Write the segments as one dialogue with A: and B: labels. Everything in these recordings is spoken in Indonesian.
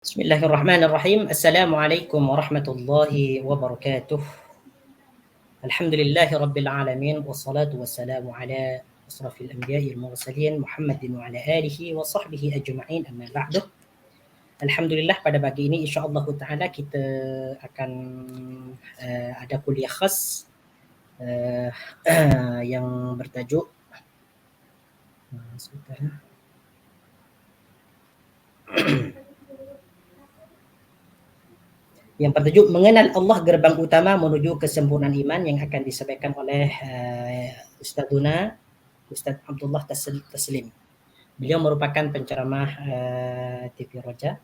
A: Bismillahirrahmanirrahim. Assalamualaikum warahmatullahi wabarakatuh. Alhamdulillahi rabbil alamin wassalatu wassalamu ala asrafil anbiya'i wal mursalin Muhammadin wa ala alihi wa sahbihi ajma'in amma ba'du. Alhamdulillah pada pagi ini insyaallah taala kita akan ada kuliah khas uh, yang bertajuk yang bertajuk Mengenal Allah Gerbang Utama Menuju Kesempurnaan Iman yang akan disampaikan oleh Ustazuna Ustaz Abdullah Taslim. Beliau merupakan penceramah TV Roja.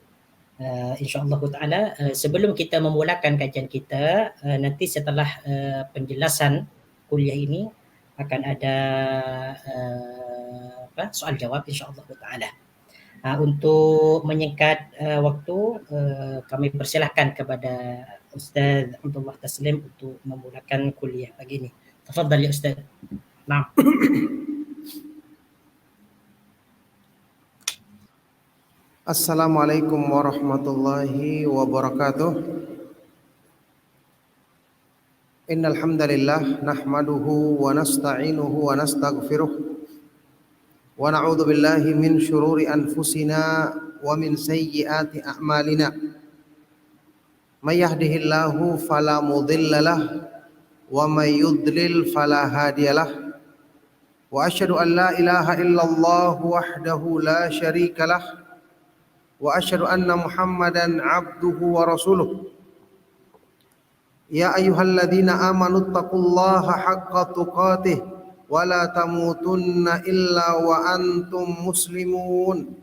A: InsyaAllah ta'ala sebelum kita memulakan kajian kita, nanti setelah penjelasan kuliah ini akan ada soal jawab insyaAllah ta'ala. Untuk menyingkat waktu, kami persilahkan kepada Ustaz Abdullah Taslim untuk memulakan kuliah pagi ini. Tafadhal ya Ustaz. Naam.
B: Assalamualaikum warahmatullahi wabarakatuh. Innal hamdalillah nahmaduhu wa nasta'inuhu wa nastaghfiruh. Wa na'udzu billahi min syururi anfusina wa min sayyiati a'malina. May yahdihillahu fala mudhillalah wa may yudlil fala hadiyalah. Wa asyhadu an la ilaha illallah wahdahu la syarikalah wa asyhadu anna Muhammadan 'abduhu wa rasuluh. Ya ayyuhalladzina amanu taqullaha haqqa tuqatih wa la tamutunna illa wa antum muslimun.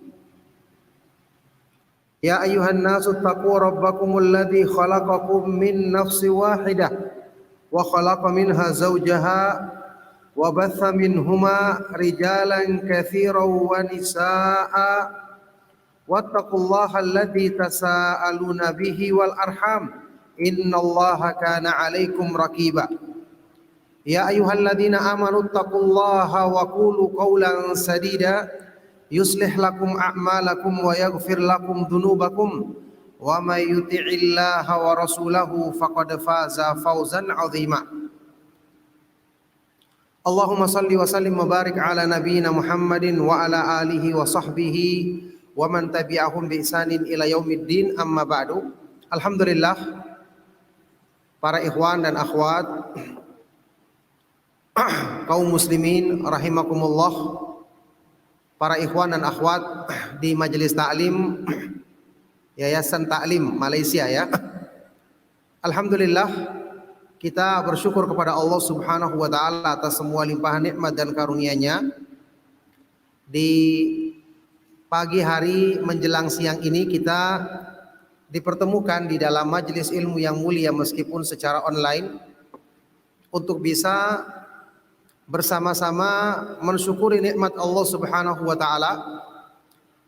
B: Ya ayyuhan nasu taqu rabbakumul ladzi khalaqakum min nafsin wahidah wa khalaqa minha zawjaha wa batha minhuma rijalan katsiran wa nisaa'a wattaqullaha alladzi tasaaluna bihi wal arham innallaha kana 'alaikum raqiba. Ya ayyuhalladzina amanu taqullaha wa qulu qawlan sadida yuslih lakum a'malakum wa yaghfir lakum dhunubakum wa may yuti'illaha wa rasulahu faqad faza fawzan 'azima. Allahumma salli wa sallim wa barik ala nabiyyina Muhammadin wa ala alihi wa sahbihi wa man tabi'ahum bi ihsanin ila yaumiddin, amma ba'du. Alhamdulillah, para ikhwan dan akhwat kaum muslimin rahimakumullah, para ikhwan dan akhwat di majelis taklim Yayasan Taklim Malaysia ya. Alhamdulillah, kita bersyukur kepada Allah Subhanahu wa taala atas semua limpahan nikmat dan karunia-Nya. Di pagi hari menjelang siang ini kita dipertemukan di dalam majelis ilmu yang mulia meskipun secara online untuk bisa bersama-sama mensyukuri nikmat Allah Subhanahu wa taala.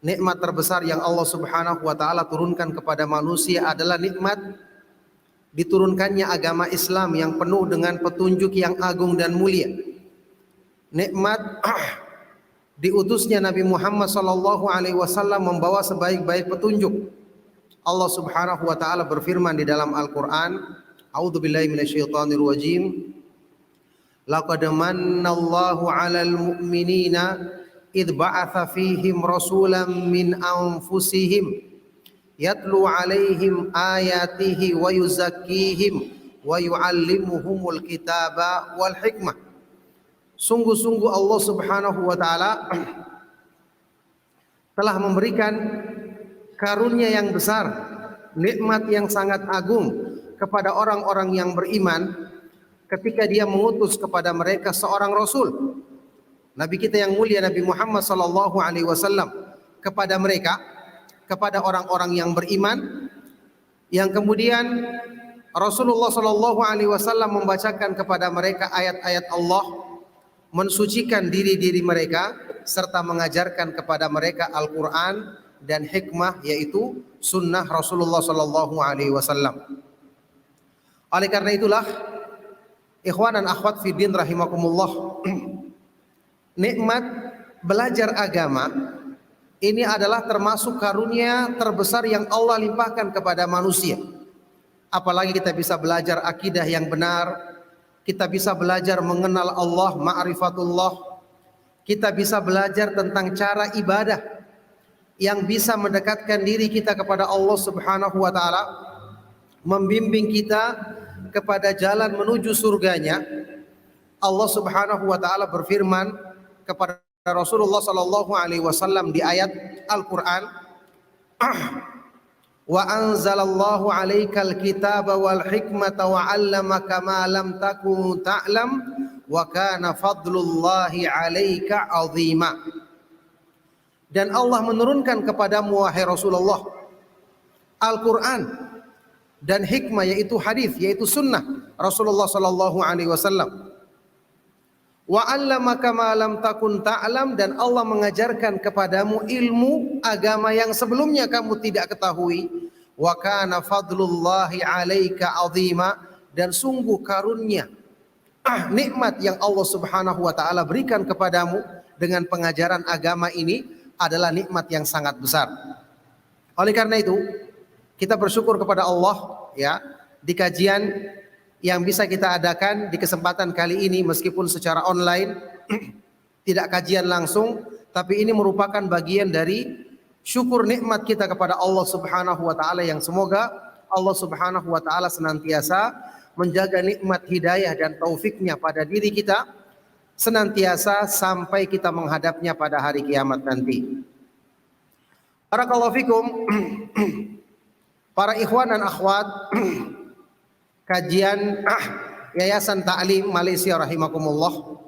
B: Nikmat terbesar yang Allah Subhanahu wa taala turunkan kepada manusia adalah nikmat diturunkannya agama Islam yang penuh dengan petunjuk yang agung dan mulia. Nikmat diutusnya Nabi Muhammad sallallahu alaihi wasallam membawa sebaik-baik petunjuk. Allah Subhanahu wa taala berfirman di dalam Al-Qur'an, A'udzubillahi minasyaitonir rajim. Laqad mannallahu 'alal mu'minina idh ba'atsa fihim rasulan min anfusihim yatlu 'alaihim ayatihi wa yuzakkihim wa yu'allimuhumul kitaba wal hikmah. Sungguh-sungguh Allah Subhanahu wa taala telah memberikan karunia yang besar, nikmat yang sangat agung kepada orang-orang yang beriman ketika Dia mengutus kepada mereka seorang rasul, Nabi kita yang mulia Nabi Muhammad sallallahu alaihi wasallam, kepada mereka, kepada orang-orang yang beriman, yang kemudian Rasulullah sallallahu alaihi wasallam membacakan kepada mereka ayat-ayat Allah, mensucikan diri-diri mereka serta mengajarkan kepada mereka Al-Qur'an dan hikmah, yaitu sunnah Rasulullah sallallahu alaihi wasallam. Oleh karena itulah, ikhwan dan akhwat fiddin rahimakumullah, nikmat belajar agama ini adalah termasuk karunia terbesar yang Allah limpahkan kepada manusia. Apalagi kita bisa belajar akidah yang benar, kita bisa belajar mengenal Allah, ma'rifatullah, kita bisa belajar tentang cara ibadah yang bisa mendekatkan diri kita kepada Allah Subhanahu wa taala, membimbing kita kepada jalan menuju surganya. Allah Subhanahu wa taala berfirman kepada Rasulullah sallallahu alaihi wasallam di ayat Al-Qur'an, wa anzalallahu 'alaikal kitaba wal hikmata wa 'allamaka ma lam takun ta'lam wa kana fadlullahi 'alaika 'azima. Dan Allah menurunkan kepadamu wahai Rasulullah Al-Qur'an dan hikmah, yaitu hadis, yaitu sunnah Rasulullah sallallahu alaihi wasallam. Wa 'allamaka ma lam takun ta'lam, dan Allah mengajarkan kepadamu ilmu agama yang sebelumnya kamu tidak ketahui. Wa kana fadlullahi 'alaika 'azima, dan sungguh karunia nikmat yang Allah Subhanahu wa taala berikan kepadamu dengan pengajaran agama ini adalah nikmat yang sangat besar. Oleh karena itu, kita bersyukur kepada Allah ya, di kajian yang bisa kita adakan di kesempatan kali ini meskipun secara online, tidak kajian langsung, tapi ini merupakan bagian dari syukur nikmat kita kepada Allah Subhanahu wa taala, yang semoga Allah Subhanahu wa taala senantiasa menjaga nikmat hidayah dan taufiknya pada diri kita senantiasa sampai kita menghadapnya pada hari kiamat nanti. Barakallahu fikum para ikhwan dan akhwat kajian Yayasan Ta'lim Malaysia rahimakumullah.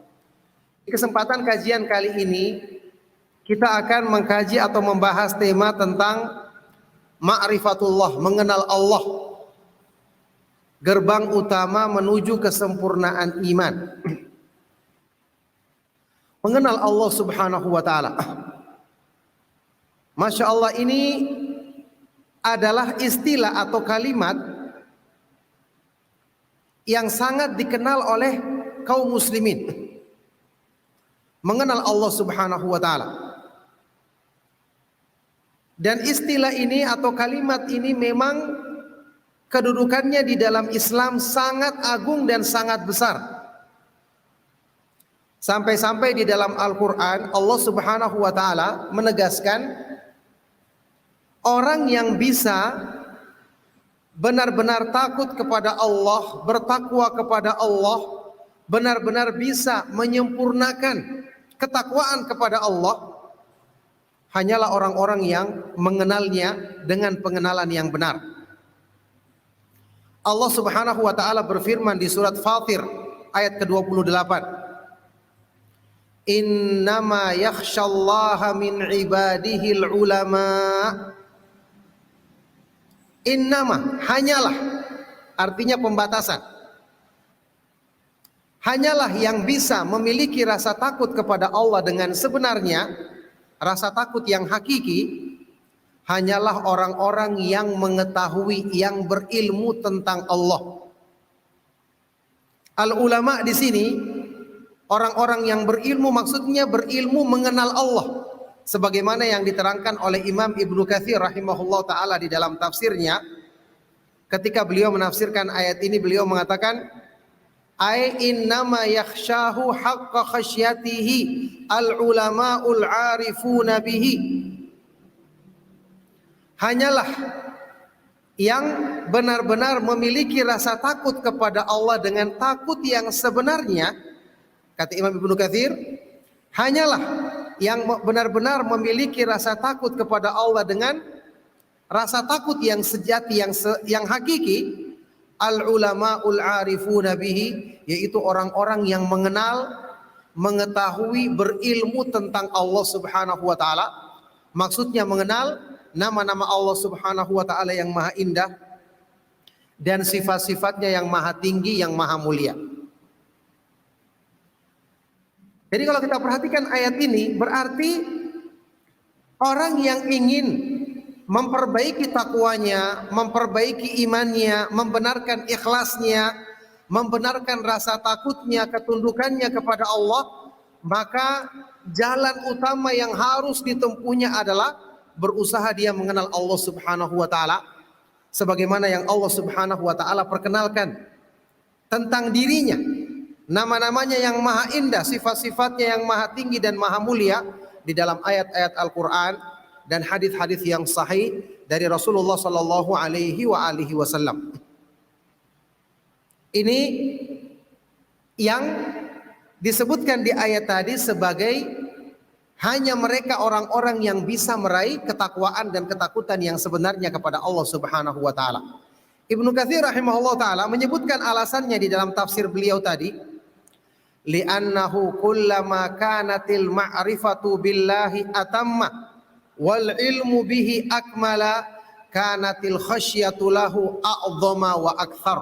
B: Di kesempatan kajian kali ini kita akan mengkaji atau membahas tema tentang ma'rifatullah, mengenal Allah, gerbang utama menuju kesempurnaan iman. Mengenal Allah Subhanahu wa taala. Masya Allah, ini adalah istilah atau kalimat yang sangat dikenal oleh kaum muslimin. Mengenal Allah Subhanahu wa taala. Dan istilah ini atau kalimat ini memang kedudukannya di dalam Islam sangat agung dan sangat besar. Sampai-sampai di dalam Al-Quran Allah Subhanahu wa taala menegaskan, orang yang bisa benar-benar takut kepada Allah, bertakwa kepada Allah, benar-benar bisa menyempurnakan ketakwaan kepada Allah, hanyalah orang-orang yang mengenalnya dengan pengenalan yang benar. Allah Subhanahu wa taala berfirman di surat Fatir ayat ke-28, innama yakhshallaha min ibadihil ulama. Innama, hanyalah, artinya pembatasan. Hanyalah yang bisa memiliki rasa takut kepada Allah dengan sebenarnya, rasa takut yang hakiki, hanyalah orang-orang yang mengetahui, yang berilmu tentang Allah. Al-ulama di sini, orang-orang yang berilmu, maksudnya berilmu mengenal Allah. Sebagaimana yang diterangkan oleh Imam Ibnu Katsir rahimahullah ta'ala di dalam tafsirnya. Ketika beliau menafsirkan ayat ini, beliau mengatakan, ay innama yakhshahu haqqa khasyatihi al-ulama'ul arifuna bihi. Hanyalah yang benar-benar memiliki rasa takut kepada Allah dengan takut yang sebenarnya, kata Imam Ibnu Katsir, hanyalah yang benar-benar memiliki rasa takut kepada Allah dengan rasa takut yang sejati, yang hakiki, al-ulama'ul arifuna bihi, yaitu orang-orang yang mengenal, mengetahui, berilmu tentang Allah Subhanahu wa taala. Maksudnya mengenal nama-nama Allah Subhanahu wa taala yang maha indah dan sifat-sifatnya yang maha tinggi, yang maha mulia. Jadi kalau kita perhatikan ayat ini, berarti orang yang ingin memperbaiki takwanya, memperbaiki imannya, membenarkan ikhlasnya, membenarkan rasa takutnya, ketundukannya kepada Allah, maka jalan utama yang harus ditempuhnya adalah berusaha dia mengenal Allah Subhanahu wa taala sebagaimana yang Allah Subhanahu wa taala perkenalkan tentang dirinya. Nama-namanya yang maha indah, sifat-sifatnya yang maha tinggi dan maha mulia di dalam ayat-ayat Al-Qur'an dan hadis-hadis yang sahih dari Rasulullah sallallahu alaihi wasallam. Ini yang disebutkan di ayat tadi sebagai hanya mereka orang-orang yang bisa meraih ketakwaan dan ketakutan yang sebenarnya kepada Allah Subhanahu wa taala. Ibnu Katsir rahimahullah taala menyebutkan alasannya di dalam tafsir beliau tadi, li'annahu kullama kanatil ma'rifatu billahi atamma wal ilmu bihi akmala kanatil khasyatu lahu a'dhama wa akthar.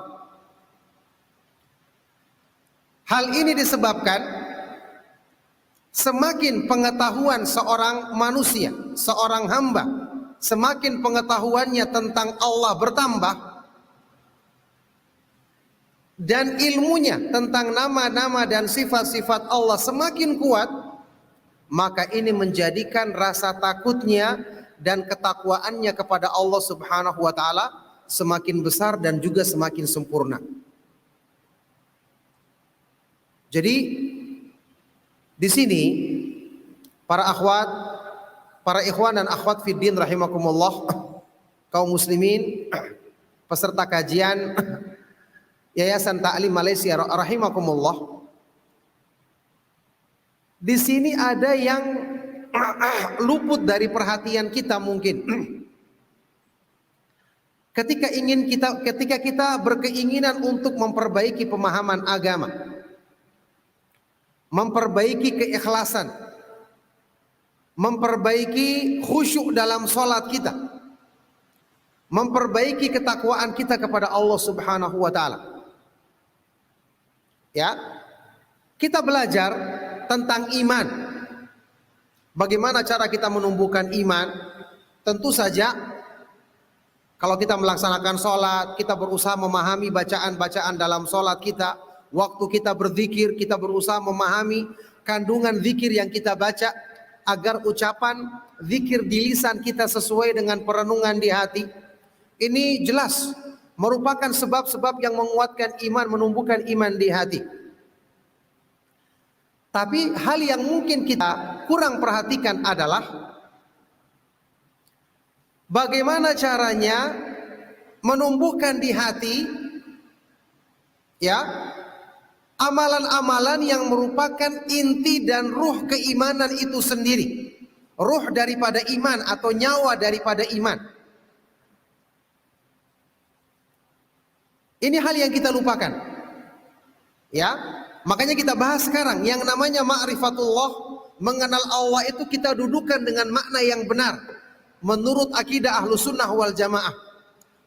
B: Hal ini disebabkan semakin pengetahuan seorang manusia, seorang hamba, semakin pengetahuannya tentang Allah bertambah dan ilmunya tentang nama-nama dan sifat-sifat Allah semakin kuat, maka ini menjadikan rasa takutnya dan ketakwaannya kepada Allah Subhanahu wa taala semakin besar dan juga semakin sempurna. Jadi di sini para akhwat, para ikhwan dan akhwat fiddin rahimakumullah, kaum muslimin, peserta kajian Yayasan Ta'lim Malaysia rahimakumullah. Di sini ada yang luput dari perhatian kita mungkin. Ketika kita berkeinginan untuk memperbaiki pemahaman agama, memperbaiki keikhlasan, memperbaiki khusyuk dalam salat kita, memperbaiki ketakwaan kita kepada Allah Subhanahu wa taala. Ya, kita belajar tentang iman. Bagaimana cara kita menumbuhkan iman? Tentu saja kalau kita melaksanakan sholat, kita berusaha memahami bacaan-bacaan dalam sholat kita. Waktu kita berzikir, kita berusaha memahami kandungan zikir yang kita baca agar ucapan zikir di lisan kita sesuai dengan perenungan di hati. Ini jelas merupakan sebab-sebab yang menguatkan iman, menumbuhkan iman di hati. Tapi hal yang mungkin kita kurang perhatikan adalah bagaimana caranya menumbuhkan di hati ya amalan-amalan yang merupakan inti dan ruh keimanan itu sendiri. Ruh daripada iman atau nyawa daripada iman. Ini hal yang kita lupakan. Ya, makanya kita bahas sekarang yang namanya ma'rifatullah, mengenal Allah itu kita dudukan dengan makna yang benar menurut akidah Ahlus Sunnah wal Jamaah.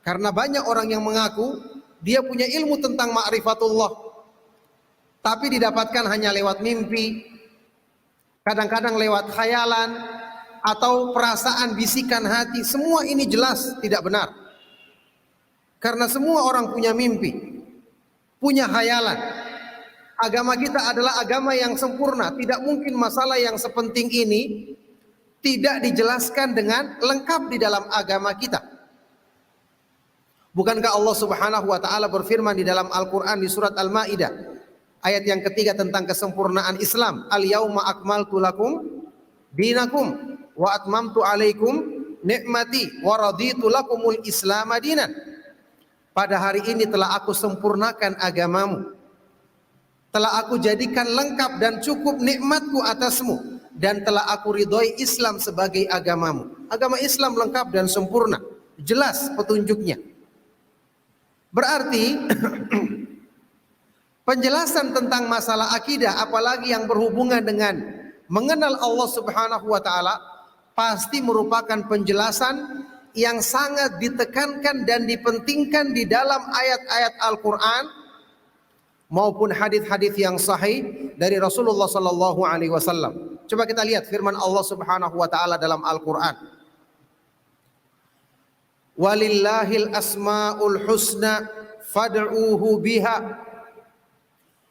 B: Karena banyak orang yang mengaku dia punya ilmu tentang ma'rifatullah, tapi didapatkan hanya lewat mimpi, kadang-kadang lewat khayalan atau perasaan bisikan hati. Semua ini jelas tidak benar. Karena semua orang punya mimpi, punya khayalan. Agama kita adalah agama yang sempurna. Tidak mungkin masalah yang sepenting ini tidak dijelaskan dengan lengkap di dalam agama kita. Bukankah Allah Subhanahu wa taala berfirman di dalam Al-Qur'an di surat Al-Maidah ayat yang ketiga tentang kesempurnaan Islam, al-yauma akmaltu lakum dinakum wa atmamtu alaikum ni'mati wa raditu lakumul Islam dinan. Pada hari ini telah aku sempurnakan agamamu, telah aku jadikan lengkap dan cukup nikmatku atasmu, dan telah aku ridhoi Islam sebagai agamamu. Agama Islam lengkap dan sempurna, jelas petunjuknya. Berarti penjelasan tentang masalah akidah, apalagi yang berhubungan dengan mengenal Allah Subhanahu wa taala, pasti merupakan penjelasan yang sangat ditekankan dan dipentingkan di dalam ayat-ayat Al-Qur'an maupun hadis-hadis yang sahih dari Rasulullah sallallahu alaihi wasallam. Coba kita lihat firman Allah Subhanahu wa taala dalam Al-Qur'an. Walillahil asmaul husna fad'uuhu biha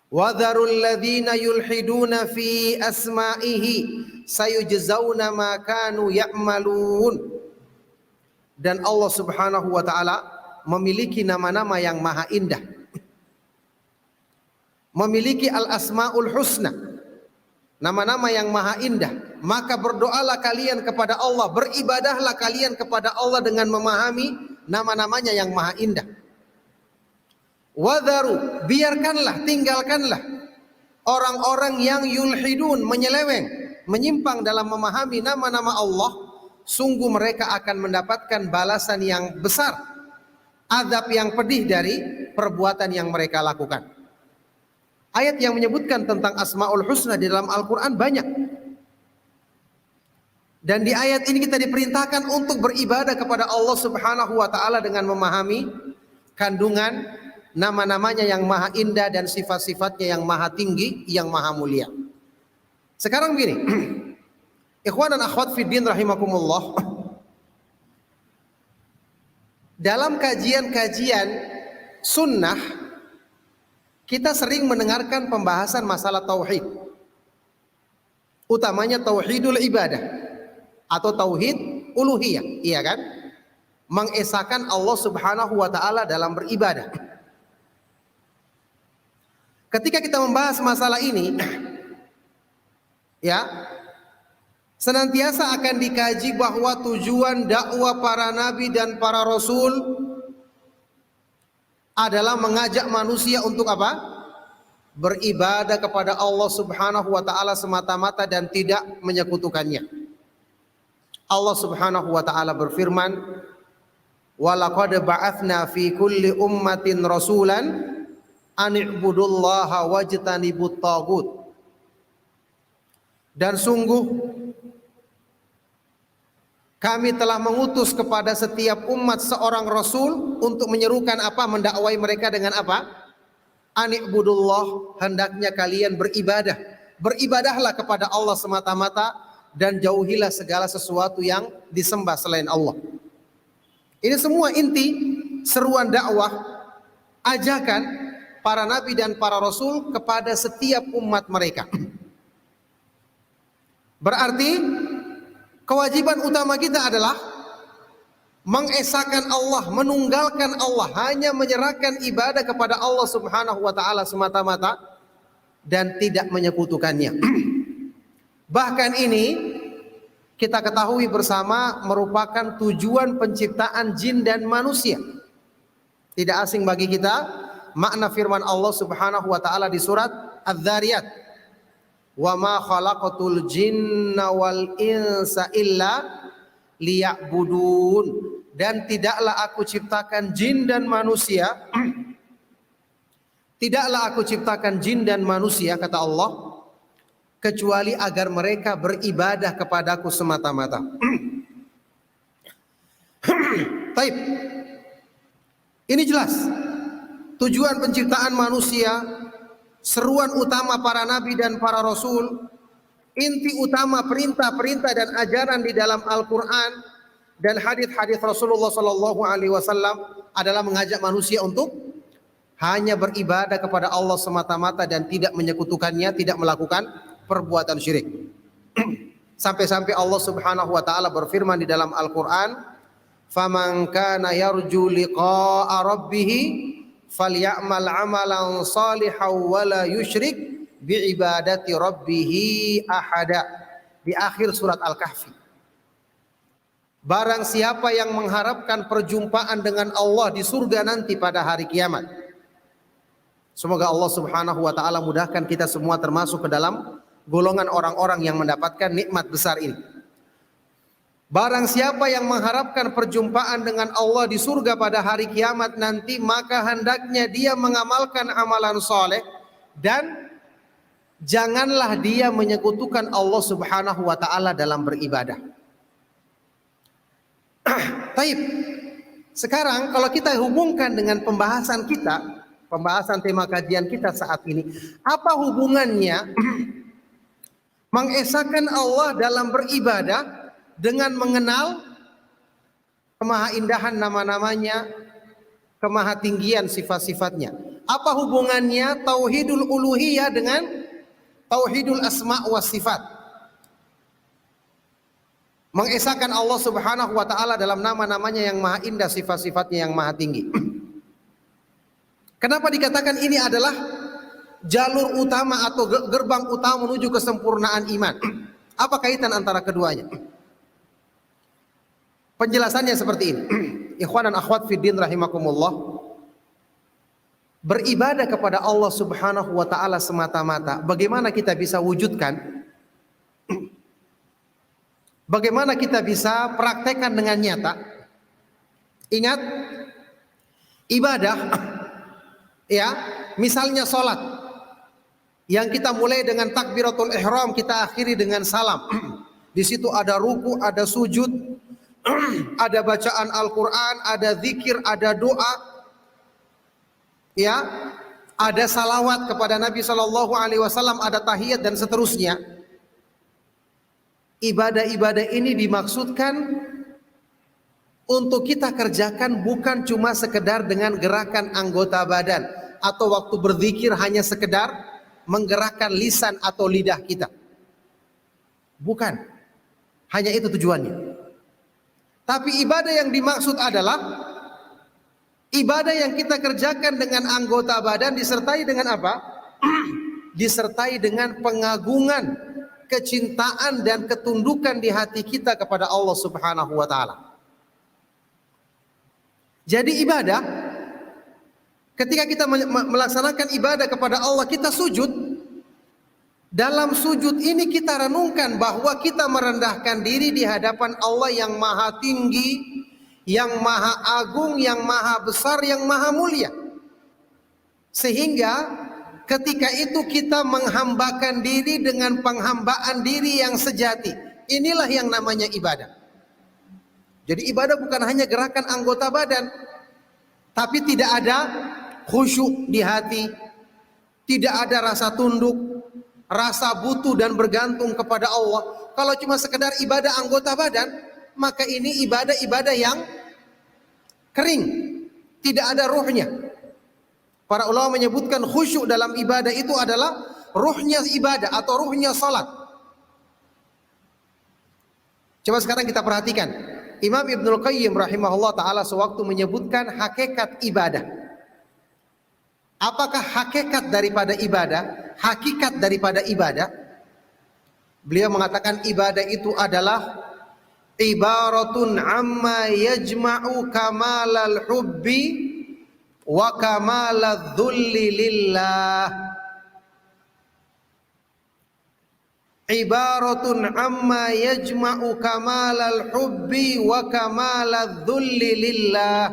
B: Wa dzarul ladzina yulhiduna fi asma'ihi sayujzauna ma kanu ya'malun. Dan Allah Subhanahu wa taala memiliki nama-nama yang maha indah. Memiliki al-asmaul husna. Nama-nama yang maha indah. Maka berdoalah kalian kepada Allah, beribadahlah kalian kepada Allah dengan memahami nama-namanya yang maha indah. Wadharu, biarkanlah, tinggalkanlah orang-orang yang yulhidun, menyeleweng, menyimpang dalam memahami nama-nama Allah. Sungguh mereka akan mendapatkan balasan yang besar, azab yang pedih dari perbuatan yang mereka lakukan. Ayat yang menyebutkan tentang Asmaul Husna di dalam Al-Quran banyak. Dan di ayat ini kita diperintahkan untuk beribadah kepada Allah Subhanahu wa taala dengan memahami kandungan nama-namanya yang maha indah dan sifat-sifatnya yang maha tinggi, yang maha mulia. Sekarang begini, ikhwan dan akhwat fiddin rahimakumullah, dalam kajian-kajian sunnah kita sering mendengarkan pembahasan masalah tauhid, utamanya tauhidul ibadah atau tauhid uluhiyah, iya kan? Mengesahkan Allah Subhanahu wa taala dalam beribadah. Ketika kita membahas masalah ini, ya, senantiasa akan dikaji bahwa tujuan dakwah para nabi dan para rasul adalah mengajak manusia untuk apa? Beribadah kepada Allah Subhanahu wa taala semata-mata dan tidak menyekutukannya. Allah Subhanahu wa taala berfirman, "Wa laqad ba'atsna fi kulli ummatin rasulan an i'budullaha wajtanibut taghut." Dan sungguh kami telah mengutus kepada setiap umat seorang rasul untuk menyerukan apa? Mendakwai mereka dengan apa? Ani'budullah, hendaknya kalian beribadah. Beribadahlah kepada Allah semata-mata dan jauhilah segala sesuatu yang disembah selain Allah. Ini semua inti seruan dakwah, ajakan para nabi dan para rasul kepada setiap umat mereka. Berarti kewajiban utama kita adalah mengesahkan Allah, menunggalkan Allah, hanya menyerahkan ibadah kepada Allah Subhanahu wa taala semata-mata dan tidak menyekutukannya. Bahkan ini kita ketahui bersama merupakan tujuan penciptaan jin dan manusia. Tidak asing bagi kita makna firman Allah Subhanahu wa taala di surat Adz-Dzariyat, "Wa ma khalaqatul jinna wal insa illa liya'budun." Dan tidaklah aku ciptakan jin dan manusia, tidaklah aku ciptakan jin dan manusia, kata Allah, kecuali agar mereka beribadah kepadaku semata-mata. Taib. Ini jelas tujuan penciptaan manusia, seruan utama para nabi dan para rasul, inti utama perintah-perintah dan ajaran di dalam Al-Quran dan hadis-hadis Rasulullah Sallallahu Alaihi Wasallam adalah mengajak manusia untuk hanya beribadah kepada Allah semata-mata dan tidak menyekutukannya, tidak melakukan perbuatan syirik. Sampai-sampai Allah Subhanahu Wa Taala berfirman di dalam Al-Quran, "Faman kana yarju liqa'a rabbih falyamal amalan salihan wa la yusyrik bi'ibadati rabbih ahada." Di akhir surat Al-Kahfi. Barang siapa yang mengharapkan perjumpaan dengan Allah di surga nanti pada hari kiamat. Semoga Allah Subhanahu wa taala mudahkan kita semua termasuk ke dalam golongan orang-orang yang mendapatkan nikmat besar ini. Barang siapa yang mengharapkan perjumpaan dengan Allah di surga pada hari kiamat nanti, maka hendaknya dia mengamalkan amalan soleh dan janganlah dia menyekutukan Allah Subhanahu wa taala dalam beribadah. Taib. Sekarang kalau kita hubungkan dengan pembahasan kita, pembahasan tema kajian kita saat ini, apa hubungannya mengesahkan Allah dalam beribadah dengan mengenal kemahaindahan nama-namanya, kemahatinggian sifat-sifatnya? Apa hubungannya tauhidul uluhiyah dengan tauhidul asma wa sifat? Mengesahkan Allah Subhanahu wa taala dalam nama-namanya yang maha indah, sifat-sifatnya yang maha tinggi. Kenapa dikatakan ini adalah jalur utama atau gerbang utama menuju kesempurnaan iman? Apa kaitan antara keduanya? Penjelasannya seperti ini. Ikhwan dan akhwat fiddin rahimakumullah. Beribadah kepada Allah Subhanahu wa taala semata-mata, bagaimana kita bisa wujudkan? Bagaimana kita bisa praktekkan dengan nyata? Ingat, ibadah ya, misalnya salat yang kita mulai dengan takbiratul ihram, kita akhiri dengan salam. Di situ ada ruku, ada sujud, ada bacaan Al-Qur'an, ada zikir, ada doa. Ya, ada salawat kepada Nabi sallallahu alaihi wasallam, ada tahiyat dan seterusnya. Ibadah-ibadah ini dimaksudkan untuk kita kerjakan bukan cuma sekedar dengan gerakan anggota badan atau waktu berzikir hanya sekedar menggerakkan lisan atau lidah kita. Bukan. Hanya itu tujuannya. Tapi ibadah yang dimaksud adalah ibadah yang kita kerjakan dengan anggota badan disertai dengan apa? Disertai dengan pengagungan, kecintaan dan ketundukan di hati kita kepada Allah Subhanahu wa taala. Jadi ibadah, ketika kita melaksanakan ibadah kepada Allah, kita sujud. Dalam sujud ini kita renungkan bahwa kita merendahkan diri di hadapan Allah yang maha tinggi, yang maha agung, yang maha besar, yang maha mulia. Sehingga ketika itu kita menghambakan diri dengan penghambaan diri yang sejati. Inilah yang namanya ibadah. Jadi ibadah bukan hanya gerakan anggota badan, tapi tidak ada khusyuk di hati, tidak ada rasa tunduk, rasa butuh dan bergantung kepada Allah. Kalau cuma sekedar ibadah anggota badan, maka ini ibadah-ibadah yang kering, tidak ada ruhnya. Para ulama menyebutkan khusyuk dalam ibadah itu adalah ruhnya ibadah atau ruhnya salat. Coba sekarang kita perhatikan. Imam Ibnul Qayyim rahimahullah ta'ala sewaktu menyebutkan hakikat ibadah. Apakah hakikat daripada ibadah? Hakikat daripada ibadah. Beliau mengatakan ibadah itu adalah ibaratun amma yajma'u kamalal hubbi wa kamalal dhulli lillah. Ibaratun amma yajma'u kamalal hubbi wa kamalal dhulli lillah.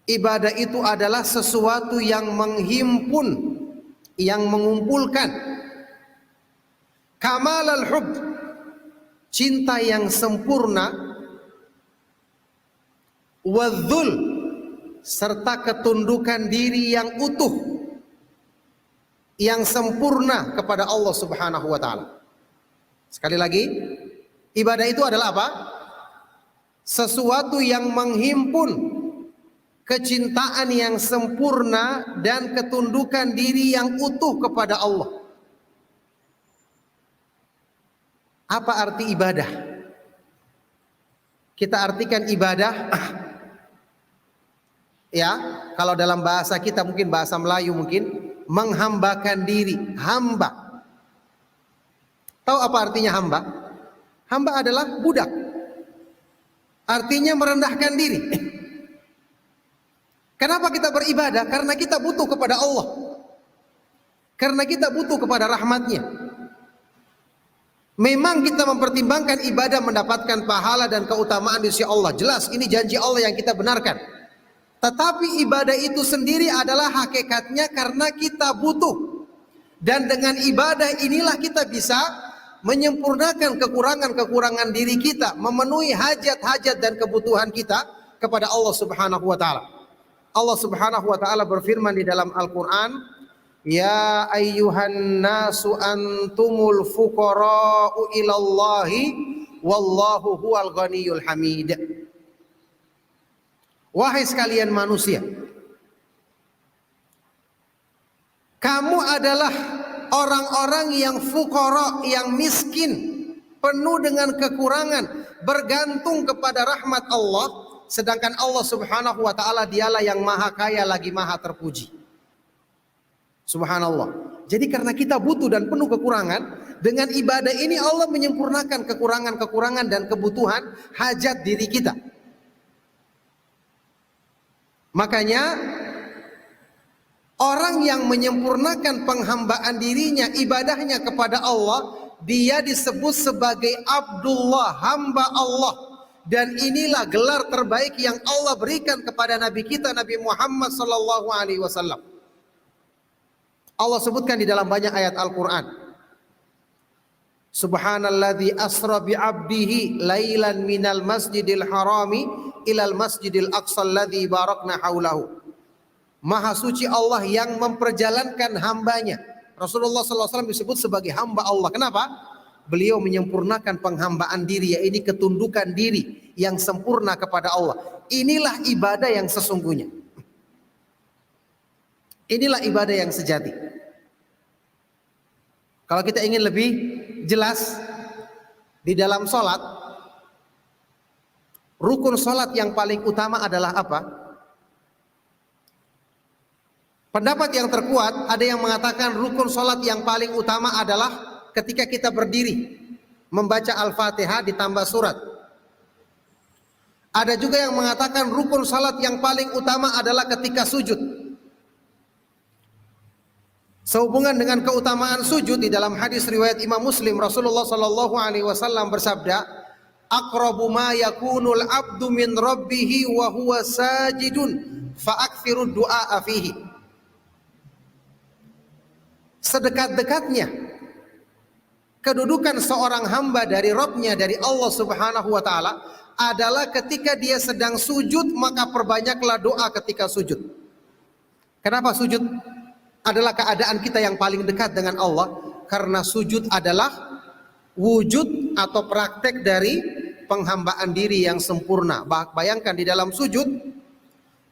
B: Ibadah itu adalah sesuatu yang menghimpun, yang mengumpulkan kamalal hubb, cinta yang sempurna, wadzul, serta ketundukan diri yang utuh, yang sempurna kepada Allah Subhanahu wa taala. Sekali lagi, ibadah itu adalah apa? Sesuatu yang menghimpun kecintaan yang sempurna dan ketundukan diri yang utuh kepada Allah. Apa arti ibadah? Kita artikan ibadah ya, kalau dalam bahasa kita mungkin bahasa Melayu mungkin menghambakan diri, hamba. Tahu apa artinya hamba? Hamba adalah budak. Artinya merendahkan diri. Kenapa kita beribadah? Karena kita butuh kepada Allah. Karena kita butuh kepada rahmatnya. Memang kita mempertimbangkan ibadah mendapatkan pahala dan keutamaan di sisi Allah. Jelas ini janji Allah yang kita benarkan. Tetapi ibadah itu sendiri adalah hakikatnya karena kita butuh. Dan dengan ibadah inilah kita bisa menyempurnakan kekurangan-kekurangan diri kita, memenuhi hajat-hajat dan kebutuhan kita kepada Allah Subhanahu wa taala. Allah Subhanahu wa taala berfirman di dalam Al-Qur'an, "Ya ayyuhan nasu antumul fuqara'u ilallahi wallahu huwal ghaniyyul hamid." Wahai sekalian manusia, kamu adalah orang-orang yang fuqara, yang miskin, penuh dengan kekurangan, bergantung kepada rahmat Allah, sedangkan Allah Subhanahu wa taala dialah yang maha kaya lagi maha terpuji. Subhanallah. Jadi karena kita butuh dan penuh kekurangan, dengan ibadah ini Allah menyempurnakan kekurangan-kekurangan dan kebutuhan hajat diri kita. Makanya orang yang menyempurnakan penghambaan dirinya, ibadahnya kepada Allah, dia disebut sebagai Abdullah, hamba Allah. Dan inilah gelar terbaik yang Allah berikan kepada Nabi kita, Nabi Muhammad sallallahu alaihi wasallam. Allah sebutkan di dalam banyak ayat Al-Quran. Subhanalladzi asra bi'abdihi lailan minal masjidil harami ilal masjidil aqsa alladzi barakna haulahu. Maha suci Allah yang memperjalankan hambanya. Rasulullah SAW disebut sebagai hamba Allah. Kenapa? Beliau menyempurnakan penghambaan diri, yaitu ketundukan diri yang sempurna kepada Allah. Inilah ibadah yang sesungguhnya. Inilah ibadah yang sejati. Kalau kita ingin lebih jelas, di dalam sholat, rukun sholat yang paling utama adalah apa? Pendapat yang terkuat, ada yang mengatakan rukun sholat yang paling utama adalah ketika kita berdiri, membaca Al-Fatihah ditambah surat. Ada juga yang mengatakan rukun sholat yang paling utama adalah ketika sujud. Sehubungan dengan keutamaan sujud, di dalam hadis riwayat Imam Muslim, Rasulullah sallallahu alaihi wasallam bersabda, "Aqrabu ma yakunul 'abdu min rabbih wa huwa sajidun fa aktsirud du'a fihi." Sedekat-dekatnya kedudukan seorang hamba dari Rabbnya, dari Allah Subhanahu wa taala adalah ketika dia sedang sujud, maka perbanyaklah doa ketika sujud. Kenapa sujud adalah keadaan kita yang paling dekat dengan Allah? Karena sujud adalah wujud atau praktek dari penghambaan diri yang sempurna. Bayangkan di dalam sujud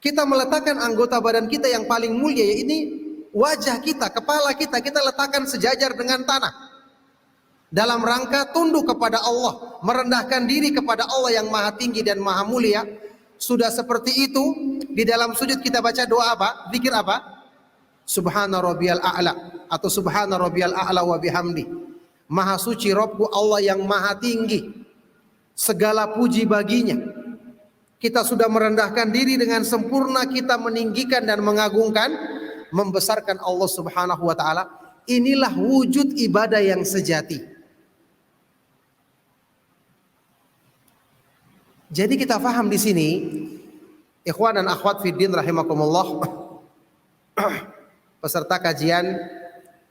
B: kita meletakkan anggota badan kita yang paling mulia, yaitu wajah kita, kepala kita letakkan sejajar dengan tanah dalam rangka tunduk kepada Allah, merendahkan diri kepada Allah yang maha tinggi dan maha mulia. Sudah seperti itu, di dalam sujud kita baca doa apa? Zikir apa? Subhana rabbiyal a'la atau subhana rabbiyal a'la wa bihamdi. Maha suci Rabbku Allah yang maha tinggi, segala puji baginya. Kita sudah merendahkan diri dengan sempurna, kita meninggikan dan mengagungkan, membesarkan Allah Subhanahu wa taala. Inilah wujud ibadah yang sejati. Jadi kita faham di sini, ikhwan dan akhwat fiddin rahimakumullah, peserta kajian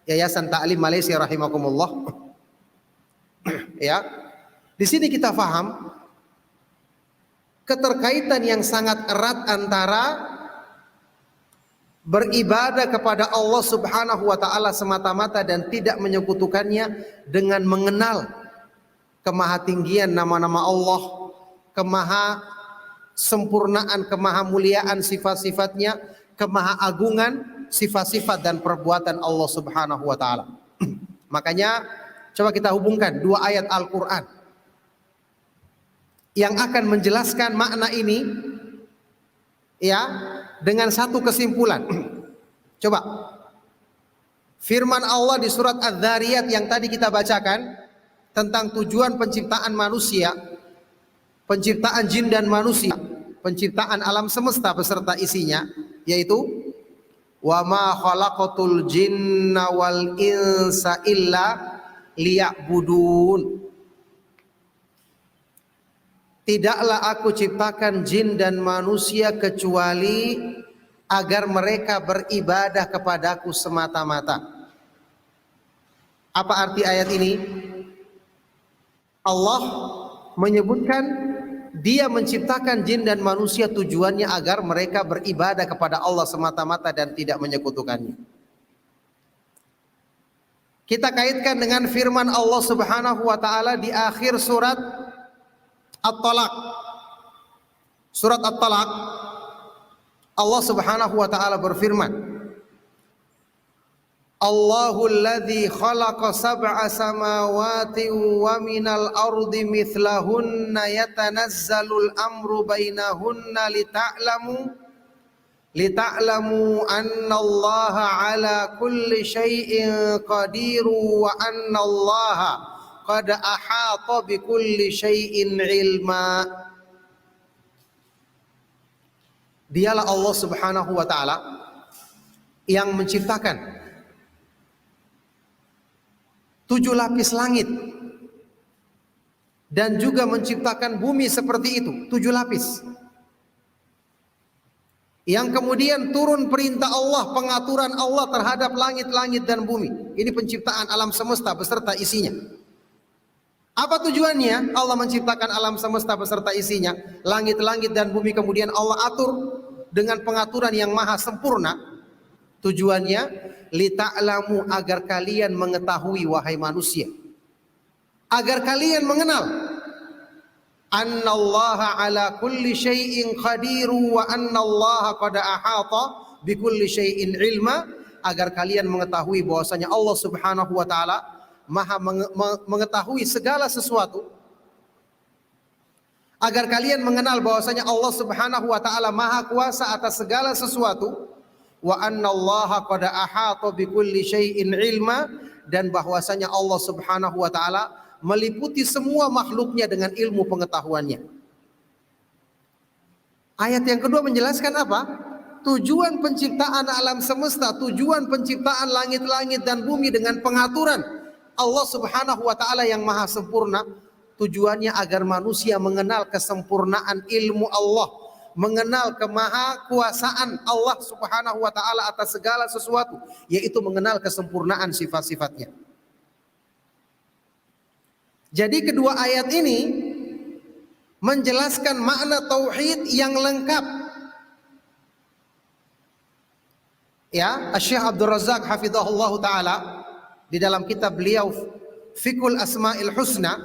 B: Yayasan Ta'lim Malaysia rahimakumullah. Ya. Di sini kita faham keterkaitan yang sangat erat antara beribadah kepada Allah Subhanahu wa taala semata-mata dan tidak menyekutukannya dengan mengenal kemahatinggian nama-nama Allah, kemaha sempurnaan, kemahamuliaan sifat-sifatnya, kemahaagungan sifat-sifat dan perbuatan Allah Subhanahu wa taala. Makanya coba kita hubungkan dua ayat Al-Qur'an yang akan menjelaskan makna ini ya dengan satu kesimpulan. Coba firman Allah di surat Adz-Dzariyat yang tadi kita bacakan tentang tujuan penciptaan manusia, penciptaan jin dan manusia, penciptaan alam semesta beserta isinya, yaitu wa ma khalaqatul jinna wal insa illa liya'budun. Tidaklah aku ciptakan jin dan manusia kecuali agar mereka beribadah kepadaku semata-mata. Apa arti ayat ini? Allah menyebutkan Dia menciptakan jin dan manusia tujuannya agar mereka beribadah kepada Allah semata-mata dan tidak menyekutukannya. Kita kaitkan dengan firman Allah Subhanahu wa taala di akhir surat At-Talaq. Surat At-Talaq Allah Subhanahu wa taala berfirman, Allahul ladzi khalaqa sab'a samawati wa minal ardi mithlahunna yatanazzalul amru bainahunna lita'lamu annallaha ala kulli syai'in qadiru wa annallaha qad ahata bi kulli syai'in ilma. Dialah Allah Subhanahu wa taala yang menciptakan 7 lapis langit dan juga menciptakan bumi seperti itu, 7 lapis. Yang kemudian turun perintah Allah, pengaturan Allah terhadap langit-langit dan bumi. Ini penciptaan alam semesta beserta isinya. Apa tujuannya? Allah menciptakan alam semesta beserta isinya, langit-langit dan bumi, kemudian Allah atur dengan pengaturan yang maha sempurna. Tujuannya lita'lamu, agar kalian mengetahui wahai manusia, agar kalian mengenal annallaha ala kulli syai'in qadiru wa annallaha qad ahata bi kulli syai'in ilma, agar kalian mengetahui bahwasanya Allah Subhanahu wa taala maha mengetahui segala sesuatu, agar kalian mengenal bahwasanya Allah Subhanahu wa taala maha kuasa atas segala sesuatu, wa annallaha qad ahata bi kulli syai'in ilma, dan bahwasanya Allah Subhanahu wa taala meliputi semua makhluknya dengan ilmu pengetahuannya. Ayat yang kedua menjelaskan apa? Tujuan penciptaan alam semesta, tujuan penciptaan langit-langit dan bumi dengan pengaturan Allah Subhanahu wa taala yang maha sempurna, tujuannya agar manusia mengenal kesempurnaan ilmu Allah, mengenal kemahakuasaan Allah Subhanahu wa taala atas segala sesuatu, yaitu mengenal kesempurnaan sifat-sifatnya. Jadi kedua ayat ini menjelaskan makna tauhid yang lengkap. Ya, Syekh Abdul Razak hafizahullah taala di dalam kitab beliau Fiqhul Asmaul Husna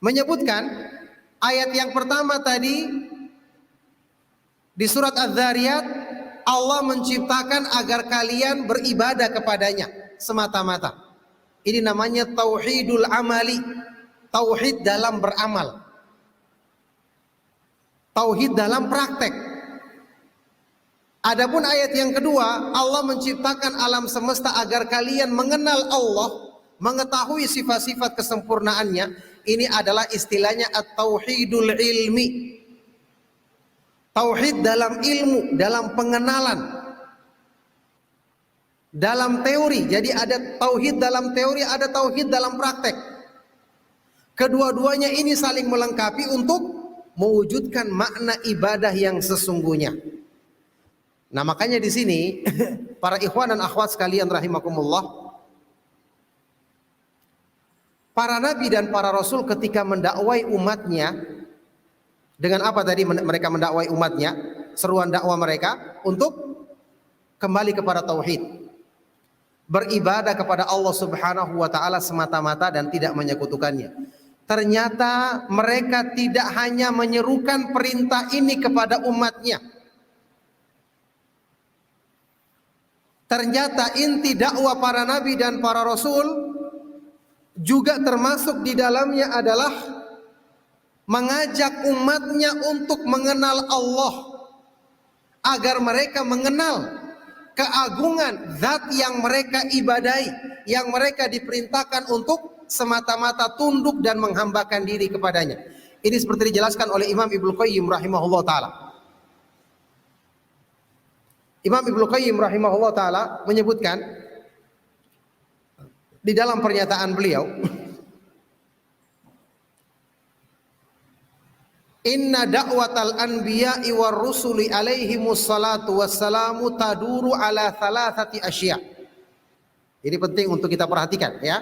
B: menyebutkan ayat yang pertama tadi di surat Az-Zariyat, Allah menciptakan agar kalian beribadah kepadanya semata-mata. Ini namanya tauhidul amali, tauhid dalam beramal, tauhid dalam praktek. Adapun ayat yang kedua, Allah menciptakan alam semesta agar kalian mengenal Allah, mengetahui sifat-sifat kesempurnaannya. Ini adalah istilahnya at-tauhidul ilmi, tauhid dalam ilmu, dalam pengenalan, dalam teori. Jadi ada tauhid dalam teori, ada tauhid dalam praktek. Kedua-duanya ini saling melengkapi untuk mewujudkan makna ibadah yang sesungguhnya. Nah, makanya di sini para ikhwan dan akhwat sekalian rahimakumullah, para nabi dan para rasul ketika mendakwai umatnya, dengan apa tadi mereka mendakwai umatnya? Seruan dakwah mereka untuk kembali kepada tauhid, beribadah kepada Allah Subhanahu wa taala semata-mata dan tidak menyekutukannya. Ternyata mereka tidak hanya menyerukan perintah ini kepada umatnya. Ternyata inti dakwah para nabi dan para rasul juga termasuk di dalamnya adalah mengajak umatnya untuk mengenal Allah, agar mereka mengenal keagungan zat yang mereka ibadahi, yang mereka diperintahkan untuk semata-mata tunduk dan menghambakan diri kepadanya. Ini seperti dijelaskan oleh Imam Ibnu Qayyim rahimahullah ta'ala. Imam Ibnu Qayyim rahimahullah ta'ala menyebutkan di dalam pernyataan beliau, inna da'watal anbiya'i war rusuli alaihimus salatu wassalamu taduru ala thalathati asya. Ini penting untuk kita perhatikan ya.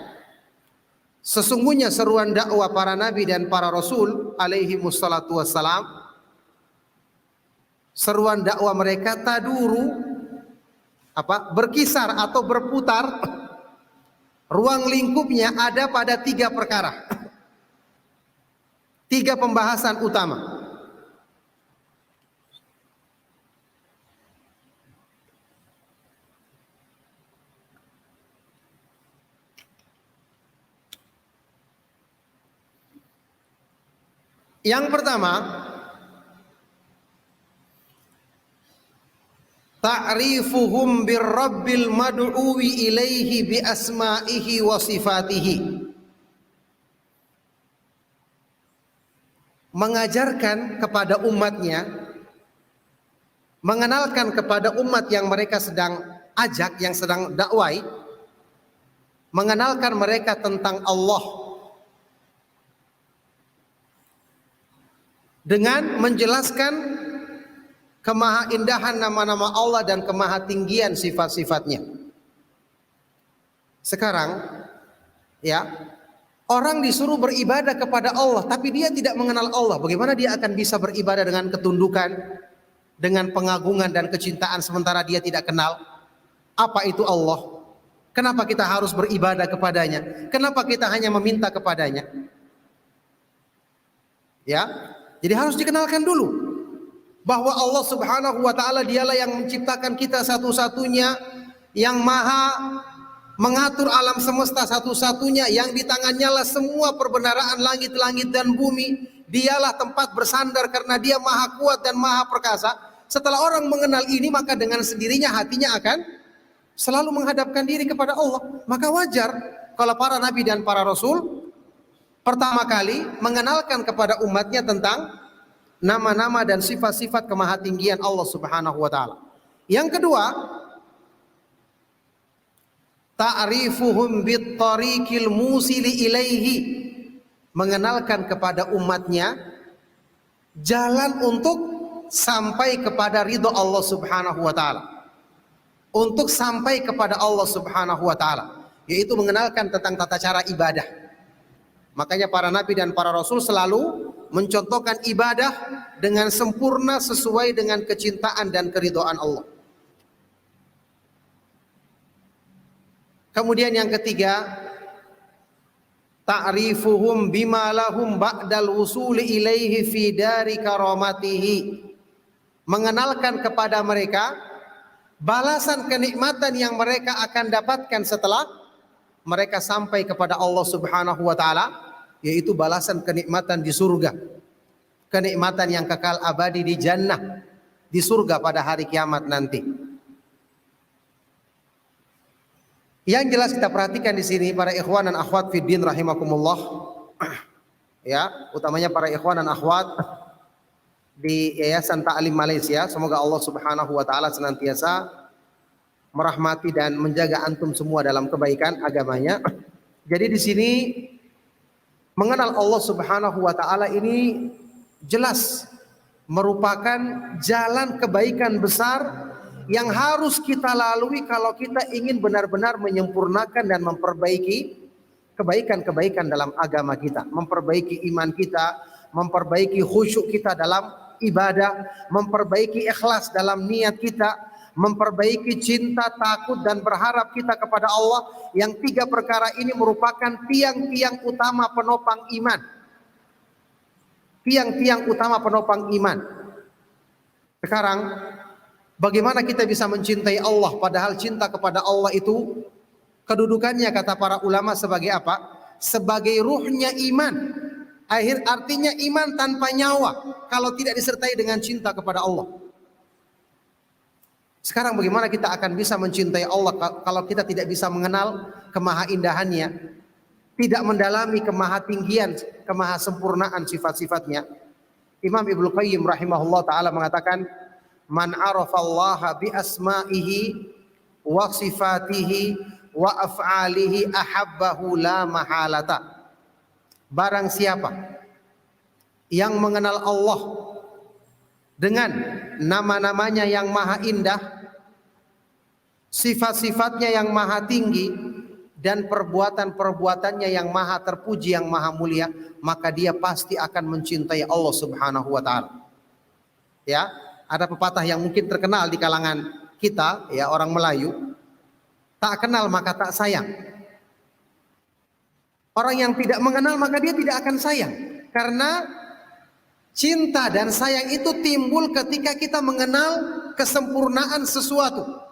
B: Sesungguhnya seruan dakwah para nabi dan para rasul alaihimus salatu wassalam, seruan dakwah mereka taduru, berkisar atau berputar, ruang lingkupnya ada pada 3 perkara. 3 pembahasan utama. Yang pertama, ta'rifuhum birrabbil mad'uwi ilaihi bi asma'ihi wa sifatihi. Mengajarkan kepada umatnya, mengenalkan kepada umat yang mereka sedang ajak, yang sedang dakwai, mengenalkan mereka tentang Allah dengan menjelaskan kemahaindahan nama-nama Allah dan kemahatinggian sifat-sifatnya. Sekarang ya, orang disuruh beribadah kepada Allah tapi dia tidak mengenal Allah. Bagaimana dia akan bisa beribadah dengan ketundukan, dengan pengagungan dan kecintaan sementara dia tidak kenal apa itu Allah? Kenapa kita harus beribadah kepadanya? Kenapa kita hanya meminta kepadanya? Ya, jadi harus dikenalkan dulu bahwa Allah Subhanahu wa taala dialah yang menciptakan kita satu-satunya, yang maha mengatur alam semesta satu-satunya, yang di tangannya lah semua perbendaharaan langit-langit dan bumi. Dialah tempat bersandar karena dia maha kuat dan maha perkasa. Setelah orang mengenal ini, maka dengan sendirinya hatinya akan selalu menghadapkan diri kepada Allah. Maka wajar kalau para nabi dan para rasul pertama kali mengenalkan kepada umatnya tentang nama-nama dan sifat-sifat kemahatinggian Allah Subhanahu wa taala. Yang kedua, ta'rifuhum bittariqil musili ilaihi, mengenalkan kepada umatnya jalan untuk sampai kepada ridho Allah Subhanahu wa taala. Untuk sampai kepada Allah Subhanahu wa taala, yaitu mengenalkan tentang tata cara ibadah. Makanya para nabi dan para rasul selalu mencontohkan ibadah dengan sempurna sesuai dengan kecintaan dan keridhaan Allah. Kemudian yang ketiga, ta'rifuhum bima lahum ba'dal wusuli ilaihi fi dari karamatihi, mengenalkan kepada mereka balasan kenikmatan yang mereka akan dapatkan setelah mereka sampai kepada Allah Subhanahu wa taala, yaitu balasan kenikmatan di surga. Kenikmatan yang kekal abadi di jannah, di surga pada hari kiamat nanti. Yang jelas kita perhatikan di sini para ikhwan dan akhwat fiddin rahimakumullah. Ya, utamanya para ikhwan dan akhwat di Yayasan Ta'lim Malaysia, semoga Allah Subhanahu wa taala senantiasa merahmati dan menjaga antum semua dalam kebaikan agamanya. Jadi di sini mengenal Allah Subhanahu wa taala ini jelas merupakan jalan kebaikan besar yang harus kita lalui kalau kita ingin benar-benar menyempurnakan dan memperbaiki kebaikan-kebaikan dalam agama kita, memperbaiki iman kita, memperbaiki khusyuk kita dalam ibadah, memperbaiki ikhlas dalam niat kita, memperbaiki cinta, takut dan berharap kita kepada Allah. Yang tiga perkara ini merupakan tiang-tiang utama penopang iman. Tiang-tiang utama penopang iman. Sekarang, bagaimana kita bisa mencintai Allah padahal cinta kepada Allah itu kedudukannya kata para ulama sebagai apa? Sebagai ruhnya iman. Artinya iman tanpa nyawa kalau tidak disertai dengan cinta kepada Allah. Sekarang bagaimana kita akan bisa mencintai Allah kalau kita tidak bisa mengenal kemahaindahannya, tidak mendalami kemahatinggian, kemahasempurnaan sifat-sifatnya. Imam Ibnu Qayyim rahimahullah taala mengatakan, "Man arafallaha bi asma'ihi wa sifatihi wa af'alihi ahabbahu la mahalata." Barang siapa yang mengenal Allah dengan nama-namanya yang maha indah, sifat-sifatnya yang maha tinggi, dan perbuatan-perbuatannya yang maha terpuji, yang maha mulia, maka dia pasti akan mencintai Allah Subhanahu wa taala. Ya, ada pepatah yang mungkin terkenal di kalangan kita, ya, orang Melayu, tak kenal maka tak sayang. Orang yang tidak mengenal maka dia tidak akan sayang. Karena cinta dan sayang itu timbul ketika kita mengenal kesempurnaan sesuatu.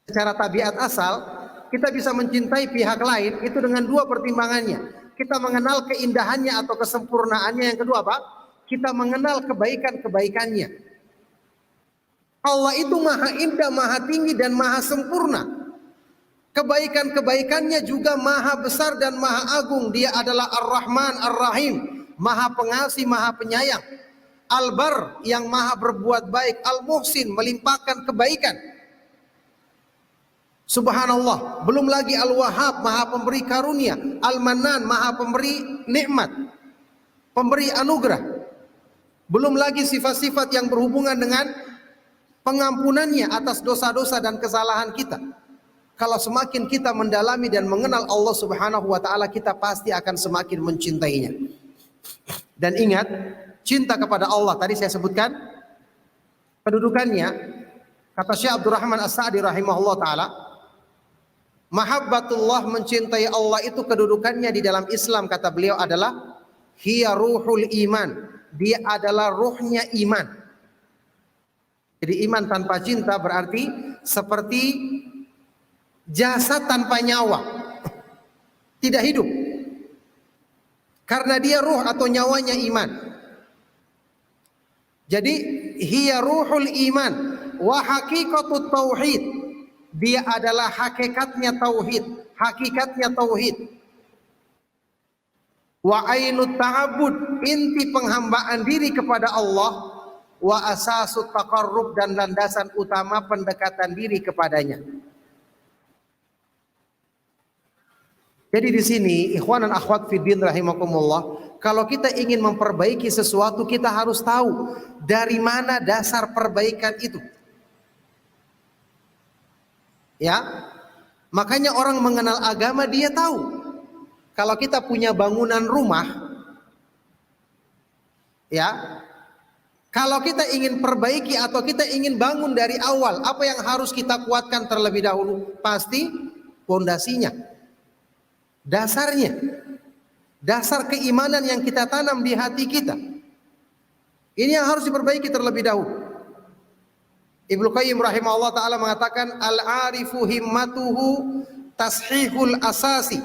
B: Secara tabiat asal, kita bisa mencintai pihak lain itu dengan dua pertimbangannya. kita mengenal keindahannya atau kesempurnaannya. Yang kedua apa? Kita mengenal kebaikan-kebaikannya. Allah itu maha indah, maha tinggi dan maha sempurna. Kebaikan-kebaikannya juga maha besar dan maha agung. Dia adalah Ar-Rahman, Ar-Rahim, maha pengasih, maha penyayang. Al-Bar, yang maha berbuat baik. Al-Muhsin, melimpahkan kebaikan. Subhanallah. Belum lagi Al-Wahhab, maha pemberi karunia. Al-Mannan, maha pemberi nikmat, pemberi anugerah. Belum lagi sifat-sifat yang berhubungan dengan pengampunannya atas dosa-dosa dan kesalahan kita. Kalau semakin kita mendalami dan mengenal Allah Subhanahu wa taala, kita pasti akan semakin mencintainya. Dan ingat, cinta kepada Allah tadi saya sebutkan kedudukannya, kata Syekh Abdurrahman As-Sa'di rahimahullah taala, mahabbatullah, mencintai Allah itu kedudukannya di dalam Islam, kata beliau adalah hiya ruhul iman. Dia adalah ruhnya iman. Jadi iman tanpa cinta berarti seperti jasad tanpa nyawa, tidak hidup. Karena dia ruh atau nyawanya iman. Jadi hiya ruhul iman wa haqiqatut tauhid. Dia adalah hakikatnya tauhid, hakikatnya tauhid. Wa ainut ta'abbud, inti penghambaan diri kepada Allah. Wa asasut taqarrub, dan landasan utama pendekatan diri kepadanya. Jadi di sini ikhwan dan akhwat fiddin rahimakumullah, kalau kita ingin memperbaiki sesuatu, kita harus tahu dari mana dasar perbaikan itu. Ya, makanya orang mengenal agama, dia tahu. Kalau kita punya bangunan rumah, ya, kalau kita ingin perbaiki atau kita ingin bangun dari awal, apa yang harus kita kuatkan terlebih dahulu? Pasti pondasinya, dasarnya, dasar keimanan yang kita tanam di hati kita. Ini yang harus diperbaiki terlebih dahulu. Ibnu Qayyim rahimahullah ta'ala mengatakan, al-arifu himmatuhu tashihul asasi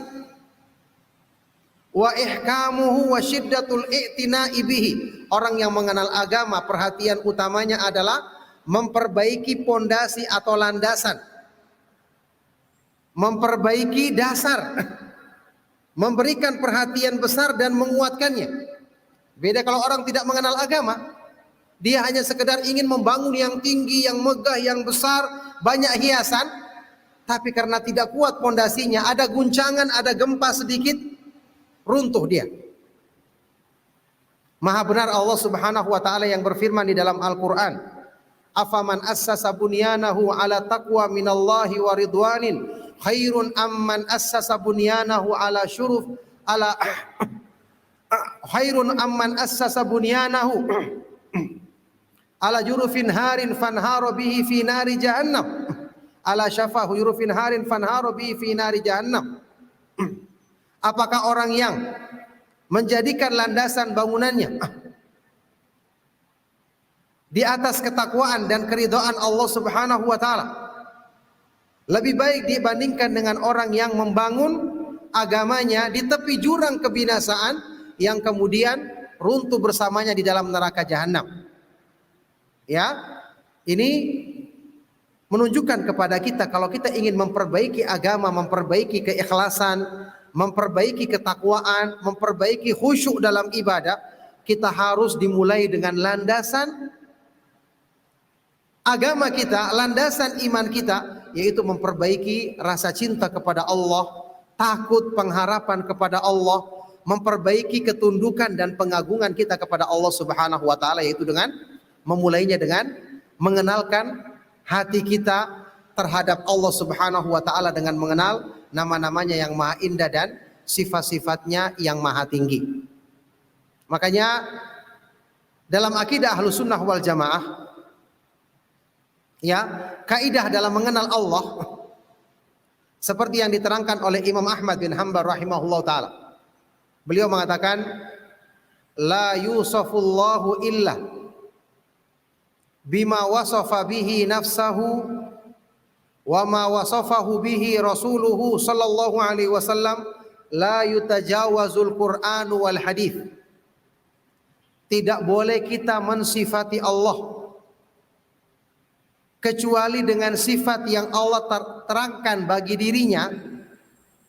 B: wa ihkamuhu wa syiddatul i'tina'i bihi. Orang yang mengenal agama, perhatian utamanya adalah memperbaiki pondasi atau landasan, memperbaiki dasar, memberikan perhatian besar dan menguatkannya. Beda kalau orang tidak mengenal agama, dia hanya sekedar ingin membangun yang tinggi, yang megah, yang besar, banyak hiasan, tapi karena tidak kuat pondasinya, ada guncangan, ada gempa sedikit, runtuh dia. Maha benar Allah Subhanahu wa taala yang berfirman di dalam Al-Qur'an, afaman assasa bunyanahu ala taqwa minallahi wa ridwanin khairun amman assasa bunyanahu ala syuruf ala khairun amman assasa bunyanahu ala jurufin harin fanharo bihi fi nari jahannam ala syafa jurufin harin fanharo bihi fi nari jahannam. Apakah orang yang menjadikan landasan bangunannya di atas ketakwaan dan keridhaan Allah Subhanahu wa taala lebih baik dibandingkan dengan orang yang membangun agamanya di tepi jurang kebinasaan yang kemudian runtuh bersamanya di dalam neraka jahanam? Ya, ini menunjukkan kepada kita kalau kita ingin memperbaiki agama, memperbaiki keikhlasan, memperbaiki ketakwaan, memperbaiki khusyuk dalam ibadah, kita harus dimulai dengan landasan agama kita, landasan iman kita, yaitu memperbaiki rasa cinta kepada Allah, takut, pengharapan kepada Allah, memperbaiki ketundukan dan pengagungan kita kepada Allah Subhanahu wa taala, yaitu dengan memulainya dengan mengenalkan hati kita terhadap Allah Subhanahu wa taala dengan mengenal nama-namanya yang maha indah dan sifat-sifatnya yang maha tinggi. Makanya dalam akidah Ahlus Sunnah wal Jamaah, ya, kaidah dalam mengenal Allah seperti yang diterangkan oleh Imam Ahmad bin Hanbal rahimahullah taala. Beliau mengatakan, la yusafullahu illa bima wasafa bihi nafsahu wa ma wasafahu bihi rasuluhu sallallahu alaihi wasallam la yutajawazul Qur'anu wal hadits. Tidak boleh kita mensifati Allah kecuali dengan sifat yang Allah terangkan bagi dirinya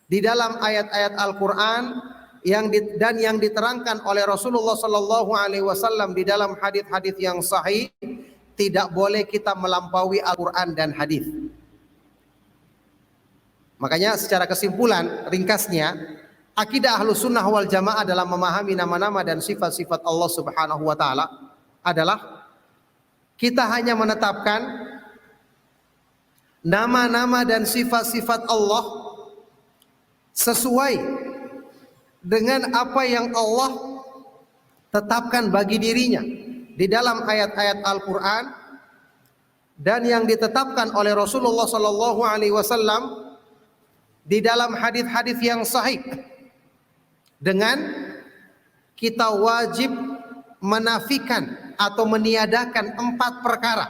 B: di dalam ayat-ayat Al-Quran dan yang diterangkan oleh Rasulullah Sallallahu Alaihi Wasallam di dalam hadis-hadis yang sahih. Tidak boleh kita melampaui Al-Quran dan hadis. Makanya secara kesimpulan ringkasnya, akidah Ahlus Sunnah wal Jamaah dalam memahami nama-nama dan sifat-sifat Allah Subhanahu wa taala adalah kita hanya menetapkan nama-nama dan sifat-sifat Allah sesuai dengan apa yang Allah tetapkan bagi dirinya di dalam ayat-ayat Al-Quran dan yang ditetapkan oleh Rasulullah Sallallahu Alaihi Wasallam di dalam hadis-hadis yang sahih. Dengan kita wajib menafikan atau meniadakan 4 perkara.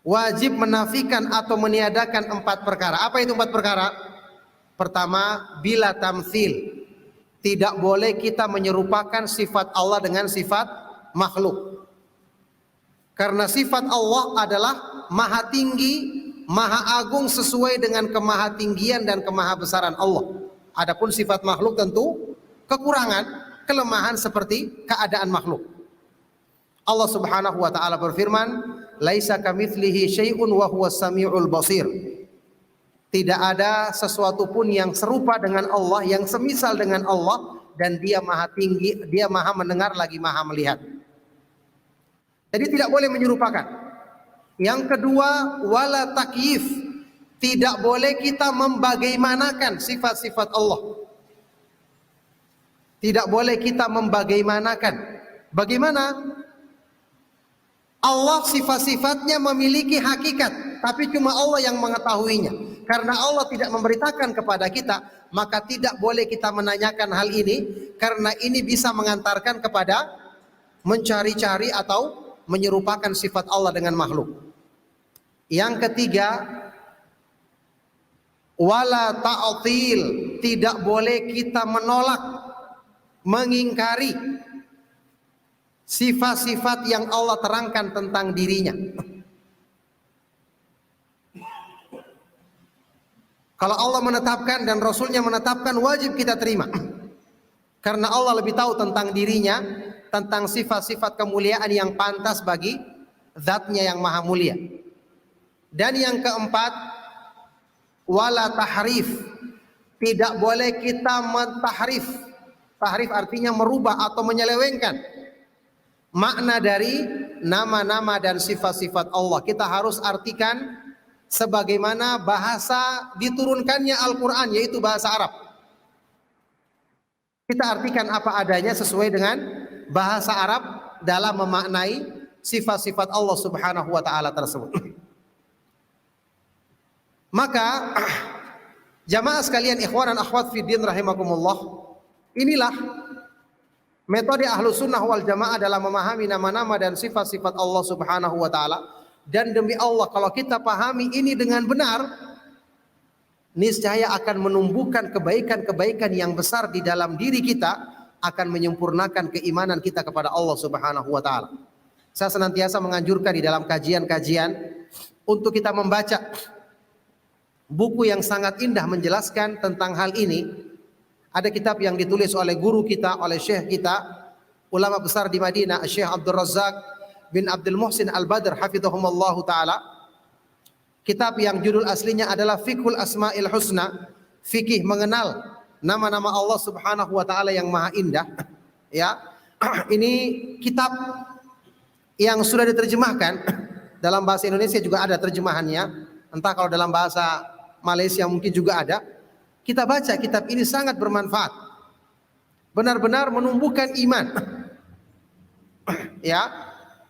B: Wajib menafikan atau meniadakan 4 perkara. Apa itu 4 perkara? Pertama, bila tamtsil. Tidak boleh kita menyerupakan sifat Allah dengan sifat makhluk. Karena sifat Allah adalah maha tinggi, maha agung sesuai dengan kemahatinggian dan kemahabesaran Allah. Adapun sifat makhluk tentu kekurangan, kelemahan seperti keadaan makhluk. Allah Subhanahu wa taala berfirman, "Laisa kamitslihi syai'un wa huwas samiul basir." Tidak ada sesuatu pun yang serupa dengan Allah, yang semisal dengan Allah, dan Dia maha tinggi, Dia maha mendengar lagi maha melihat. Jadi tidak boleh menyerupakan. Yang kedua, wala takyif. Tidak boleh kita membagaimanakan sifat-sifat Allah. Tidak boleh kita membagaimanakan. Bagaimana? Allah sifat-sifatnya memiliki hakikat, tapi cuma Allah yang mengetahuinya. Karena Allah tidak memberitakan kepada kita, maka tidak boleh kita menanyakan hal ini, karena ini bisa mengantarkan kepada mencari-cari atau menyerupakan sifat Allah dengan makhluk. Yang ketiga, wala ta'til. Tidak boleh kita menolak, mengingkari sifat-sifat yang Allah terangkan tentang dirinya. Kalau Allah menetapkan dan Rasulnya menetapkan, wajib kita terima. Karena Allah lebih tahu tentang dirinya, tentang sifat-sifat kemuliaan yang pantas bagi zatnya yang maha mulia. Dan yang keempat, wala tahrif. Tidak boleh kita mentahrif. Tahrif artinya merubah atau menyelewengkan makna dari nama-nama dan sifat-sifat Allah. Kita harus artikan sebagaimana bahasa diturunkannya Al-Quran, yaitu bahasa Arab. Kita artikan apa adanya sesuai dengan bahasa Arab dalam memaknai sifat-sifat Allah Subhanahu wa taala tersebut. Maka jamaah sekalian, ikhwan dan akhwat fiddin rahimakumullah, inilah metode Ahlus Sunnah wal Jamaah dalam memahami nama-nama dan sifat-sifat Allah Subhanahu wa taala. Dan demi Allah, kalau kita pahami ini dengan benar, niscaya akan menumbuhkan kebaikan-kebaikan yang besar di dalam diri kita, akan menyempurnakan keimanan kita kepada Allah Subhanahu wa taala. Saya senantiasa menganjurkan di dalam kajian-kajian untuk kita membaca buku yang sangat indah menjelaskan tentang hal ini. Ada kitab yang ditulis oleh guru kita, oleh syekh kita, ulama besar di Madinah, Syekh Abdul Razak bin Abdul Muhsin Al-Badr hafidhahumullahu taala. Kitab yang judul aslinya adalah Fiqhul Asma'il Husna, fikih mengenal nama-nama Allah Subhanahu wa taala yang maha indah. Ya. Ini kitab yang sudah diterjemahkan dalam bahasa Indonesia, juga ada terjemahannya. Entah kalau dalam bahasa Malaysia mungkin juga ada. Kita baca kitab ini, sangat bermanfaat. Benar-benar menumbuhkan iman. Ya.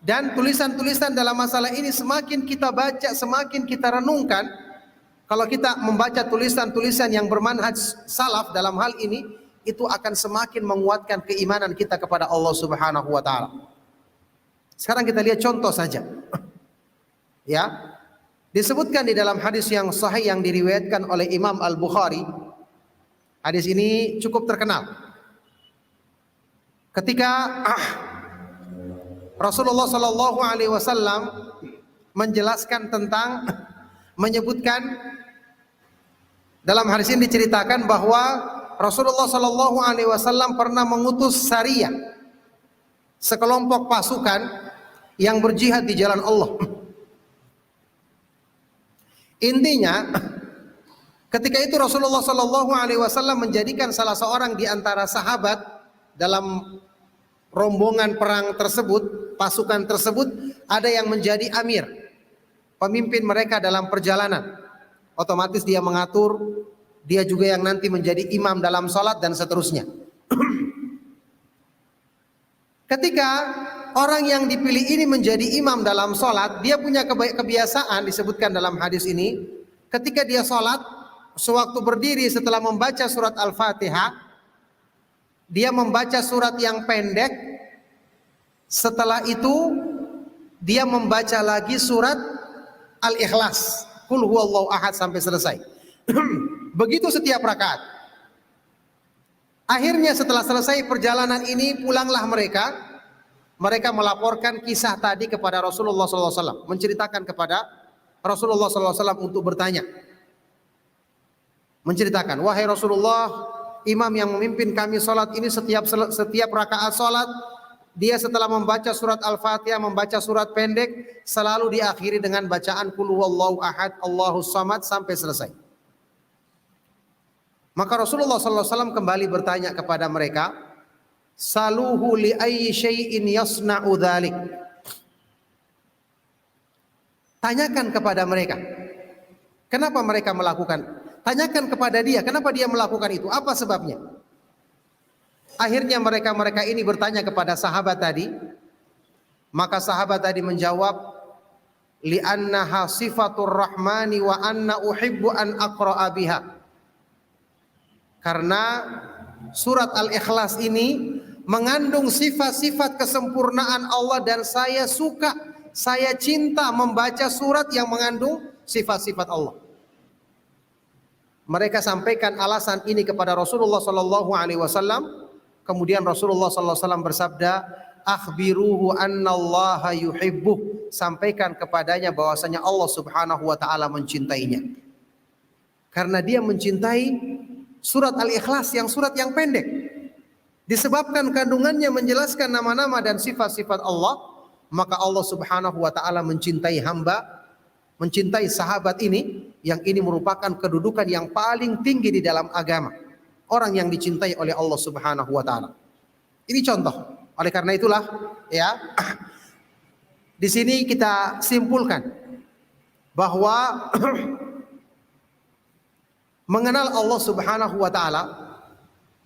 B: Dan tulisan-tulisan dalam masalah ini semakin kita baca, semakin kita renungkan. Kalau kita membaca tulisan-tulisan yang bermanhaj salaf dalam hal ini, itu akan semakin menguatkan keimanan kita kepada Allah Subhanahu wa taala. Sekarang kita lihat contoh saja. Ya. Disebutkan di dalam hadis yang sahih yang diriwayatkan oleh Imam Al-Bukhari Hadis ini cukup terkenal. Ketika Rasulullah Shallallahu Alaihi Wasallam menjelaskan tentang, menyebutkan dalam hadis ini diceritakan bahwa Rasulullah Shallallahu Alaihi Wasallam pernah mengutus sariyah, sekelompok pasukan yang berjihad di jalan Allah. Intinya, ketika itu Rasulullah Shallallahu Alaihi Wasallam menjadikan salah seorang di antara sahabat dalam rombongan perang tersebut, pasukan tersebut, ada yang menjadi amir, pemimpin mereka dalam perjalanan. Otomatis dia mengatur, dia juga yang nanti menjadi imam dalam sholat dan seterusnya. Ketika orang yang dipilih ini menjadi imam dalam sholat, dia punya kebiasaan, disebutkan dalam hadis ini, ketika dia sholat, sewaktu berdiri setelah membaca surat Al-Fatihah, dia membaca surat yang pendek, setelah itu dia membaca lagi surat Al-Ikhlas, Qul huwallahu ahad sampai selesai. Begitu setiap rakaat. Akhirnya setelah selesai perjalanan ini, pulanglah mereka. Mereka melaporkan kisah tadi kepada Rasulullah SAW, menceritakan kepada Rasulullah SAW untuk bertanya. Menceritakan, wahai Rasulullah, imam yang memimpin kami sholat ini setiap rakaat sholat, dia setelah membaca surat Al-Fatihah, membaca surat pendek, selalu diakhiri dengan bacaan Qul huwallahu ahad, Allahus samad sampai selesai. Maka Rasulullah SAW kembali bertanya kepada mereka, saluhu li ayyi syai'in yasna'u dzalik. Tanyakan kepada mereka, kenapa mereka melakukan? Tanyakan kepada dia, kenapa dia melakukan itu? Apa sebabnya? Akhirnya mereka ini bertanya kepada sahabat tadi. Maka sahabat tadi menjawab, li'annaha sifatur rahmani wa anna uhibbu an aqra'a biha. Karena surat Al-Ikhlas ini mengandung sifat-sifat kesempurnaan Allah dan saya suka, saya cinta membaca surat yang mengandung sifat-sifat Allah. Mereka sampaikan alasan ini kepada Rasulullah sallallahu alaihi wasallam. Kemudian Rasulullah sallallahu alaihi wasallam bersabda, "Akhbiruhu annallaha yuhibbuh." Sampaikan kepadanya bahwasanya Allah Subhanahu wa taala mencintainya. Karena dia mencintai surat Al-Ikhlas yang surat yang pendek. Disebabkan kandungannya menjelaskan nama-nama dan sifat-sifat Allah, maka Allah Subhanahu wa taala mencintai hamba, mencintai sahabat ini, yang ini merupakan kedudukan yang paling tinggi di dalam agama. Orang yang dicintai oleh Allah Subhanahu wa taala. Ini contoh. Oleh karena itulah ya, di sini kita simpulkan bahwa mengenal Allah Subhanahu wa taala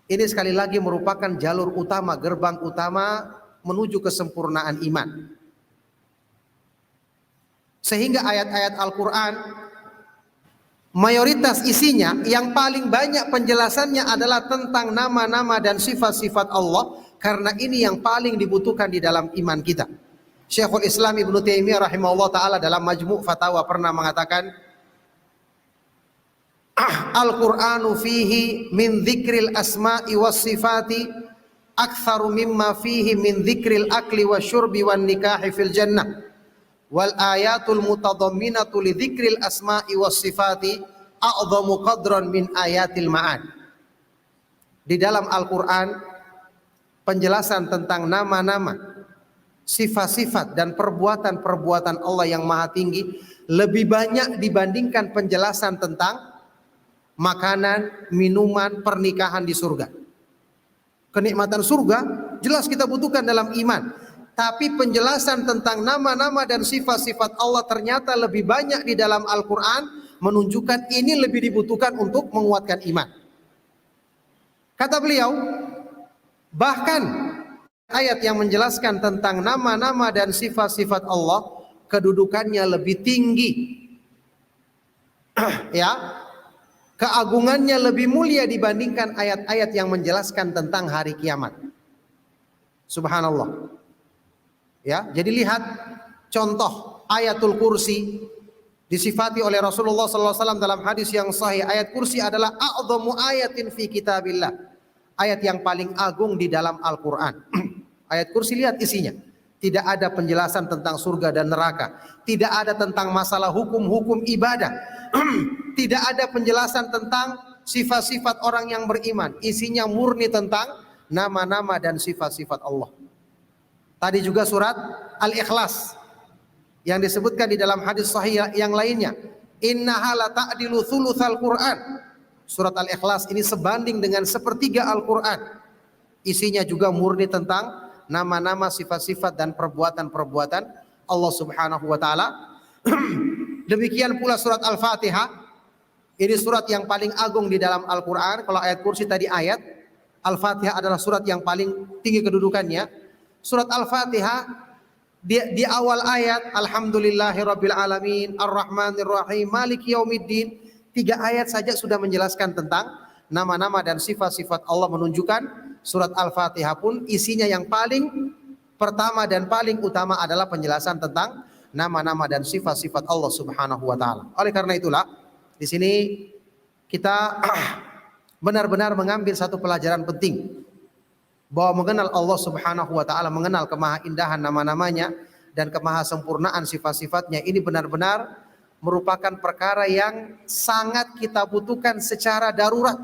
B: ini sekali lagi merupakan jalur utama, gerbang utama menuju kesempurnaan iman. Sehingga ayat-ayat Al-Quran mayoritas isinya yang paling banyak penjelasannya adalah tentang nama-nama dan sifat-sifat Allah, karena ini yang paling dibutuhkan di dalam iman kita. Syekhul Islam Ibnu Taimiyah rahimahullah taala dalam Majmu' Fatawa pernah mengatakan, Al-Qur'anu fihi min dzikril asma'i was sifati aktsaru mimma fihi min dzikril akli wasyurbi wan nikahi fil jannah. Wal ayatul mutadamminatu li dzikril asma'i was sifati a'dhamu qadran min ayatil ma'ad. Di dalam Al-Qur'an penjelasan tentang nama-nama, sifat-sifat dan perbuatan-perbuatan Allah yang maha tinggi lebih banyak dibandingkan penjelasan tentang makanan, minuman, pernikahan di surga. Kenikmatan surga jelas kita butuhkan dalam iman. Tapi penjelasan tentang nama-nama dan sifat-sifat Allah ternyata lebih banyak di dalam Al-Quran, menunjukkan ini lebih dibutuhkan untuk menguatkan iman. Kata beliau, bahkan ayat yang menjelaskan tentang nama-nama dan sifat-sifat Allah, kedudukannya lebih tinggi. Ya, keagungannya lebih mulia dibandingkan ayat-ayat yang menjelaskan tentang hari kiamat. Subhanallah. Ya, jadi lihat contoh ayatul kursi disifati oleh Rasulullah sallallahu alaihi wasallam dalam hadis yang sahih, ayat kursi adalah a'dhamu ayatin fi kitabillah, ayat yang paling agung di dalam Al-Qur'an. Ayat kursi, lihat isinya. Tidak ada penjelasan tentang surga dan neraka, tidak ada tentang masalah hukum-hukum ibadah, tidak ada penjelasan tentang sifat-sifat orang yang beriman. Isinya murni tentang nama-nama dan sifat-sifat Allah. Tadi juga surat Al-Ikhlas yang disebutkan di dalam hadis sahih yang lainnya, innaha la ta'dilu thulutsal Qur'an. Surat Al-Ikhlas ini sebanding dengan sepertiga Al-Qur'an. Isinya juga murni tentang nama-nama, sifat-sifat dan perbuatan-perbuatan Allah Subhanahu wa taala. Demikian pula surat Al-Fatihah. Ini surat yang paling agung di dalam Al-Qur'an. Kalau ayat kursi tadi ayat, Al-Fatihah adalah surat yang paling tinggi kedudukannya. Surat Al-Fatihah di awal ayat, alhamdulillahirabbil alamin, arrahmanir rahim, maliki yaumiddin. 3 ayat saja sudah menjelaskan tentang nama-nama dan sifat-sifat Allah, menunjukkan surat Al-Fatihah pun isinya yang paling pertama dan paling utama adalah penjelasan tentang nama-nama dan sifat-sifat Allah Subhanahu wa taala. Oleh karena itulah di sini kita benar-benar mengambil satu pelajaran penting, bahwa mengenal Allah Subhanahu wa taala, mengenal kemahaindahan nama-namanya dan kemahasempurnaan sifat-sifatnya, ini benar-benar merupakan perkara yang sangat kita butuhkan secara darurat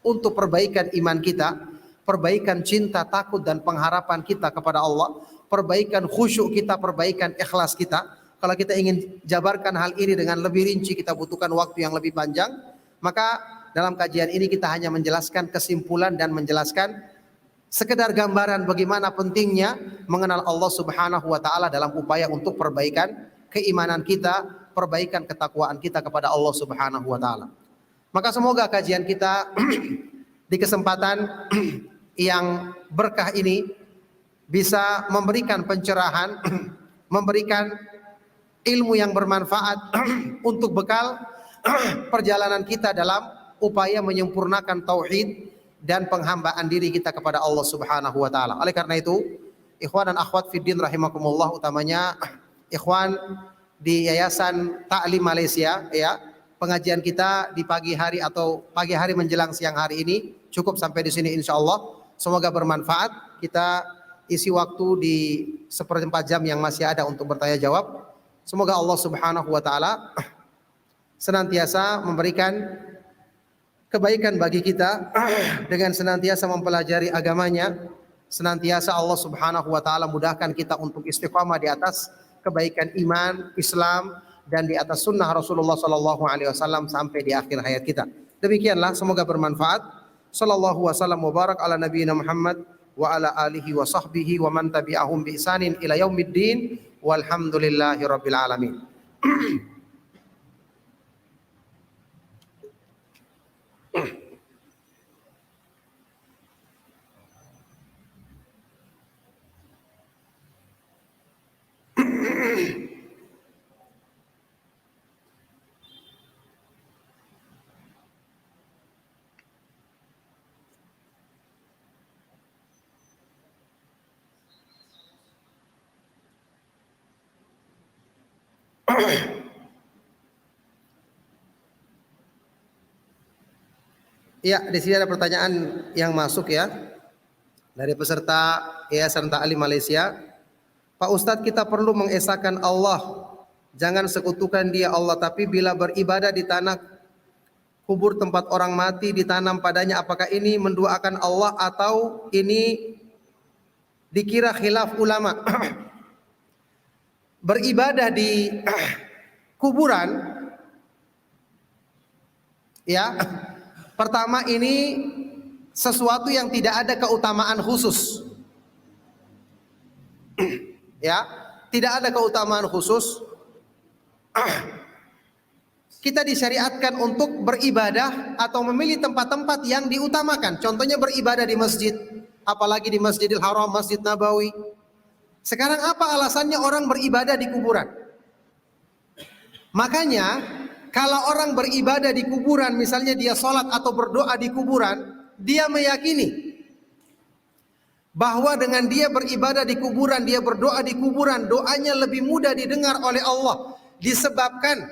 B: untuk perbaikan iman kita, perbaikan cinta, takut dan pengharapan kita kepada Allah, perbaikan khusyuk kita, perbaikan ikhlas kita. Kalau kita ingin jabarkan hal ini dengan lebih rinci, kita butuhkan waktu yang lebih panjang. Maka dalam kajian ini kita hanya menjelaskan kesimpulan dan menjelaskan sekedar gambaran bagaimana pentingnya mengenal Allah Subhanahu wa taala dalam upaya untuk perbaikan keimanan kita, perbaikan ketakwaan kita kepada Allah Subhanahu wa taala. Maka semoga kajian kita di kesempatan yang berkah ini bisa memberikan pencerahan, memberikan ilmu yang bermanfaat untuk bekal perjalanan kita dalam upaya menyempurnakan tauhid dan penghambaan diri kita kepada Allah Subhanahu wa taala. Oleh karena itu, ikhwan dan akhwat fiddin rahimakumullah, utamanya ikhwan di Yayasan Ta'lim Malaysia, ya, pengajian kita di pagi hari atau pagi hari menjelang siang hari ini cukup sampai di sini insyaallah. Semoga bermanfaat. Kita isi waktu di 1/4 jam yang masih ada untuk bertanya jawab. Semoga Allah Subhanahu wa taala senantiasa memberikan kebaikan bagi kita dengan senantiasa mempelajari agamanya, senantiasa Allah Subhanahu wa taala mudahkan kita untuk istiqamah di atas kebaikan iman, Islam dan di atas sunnah Rasulullah sallallahu alaihi wasallam sampai di akhir hayat kita. Demikianlah, semoga bermanfaat. Sallallahu wasallam wa barak ala nabiyina Muhammad wa ala alihi wa sahbihi wa man tabi'ahum bi ihsanin ila yaumiddin walhamdulillahi rabbil alamin. Ya, di sini ada pertanyaan yang masuk ya dari peserta Yayasan Ta'lim Malaysia. Pak Ustadz, kita perlu mengesahkan Allah, jangan sekutukan Dia Allah, tapi bila beribadah di tanah kubur tempat orang mati ditanam padanya, apakah ini menduakan Allah atau ini dikira khilaf ulama? Beribadah di kuburan, ya, pertama ini sesuatu yang tidak ada keutamaan khusus. Ya, tidak ada keutamaan khusus. Kita disyariatkan untuk beribadah atau memilih tempat-tempat yang diutamakan. Contohnya beribadah di masjid, apalagi di Masjidil Haram, Masjid Nabawi. Sekarang apa alasannya orang beribadah di kuburan? Makanya kalau orang beribadah di kuburan, misalnya dia sholat atau berdoa di kuburan, dia meyakini bahwa dengan dia beribadah di kuburan, dia berdoa di kuburan, doanya lebih mudah didengar oleh Allah. Disebabkan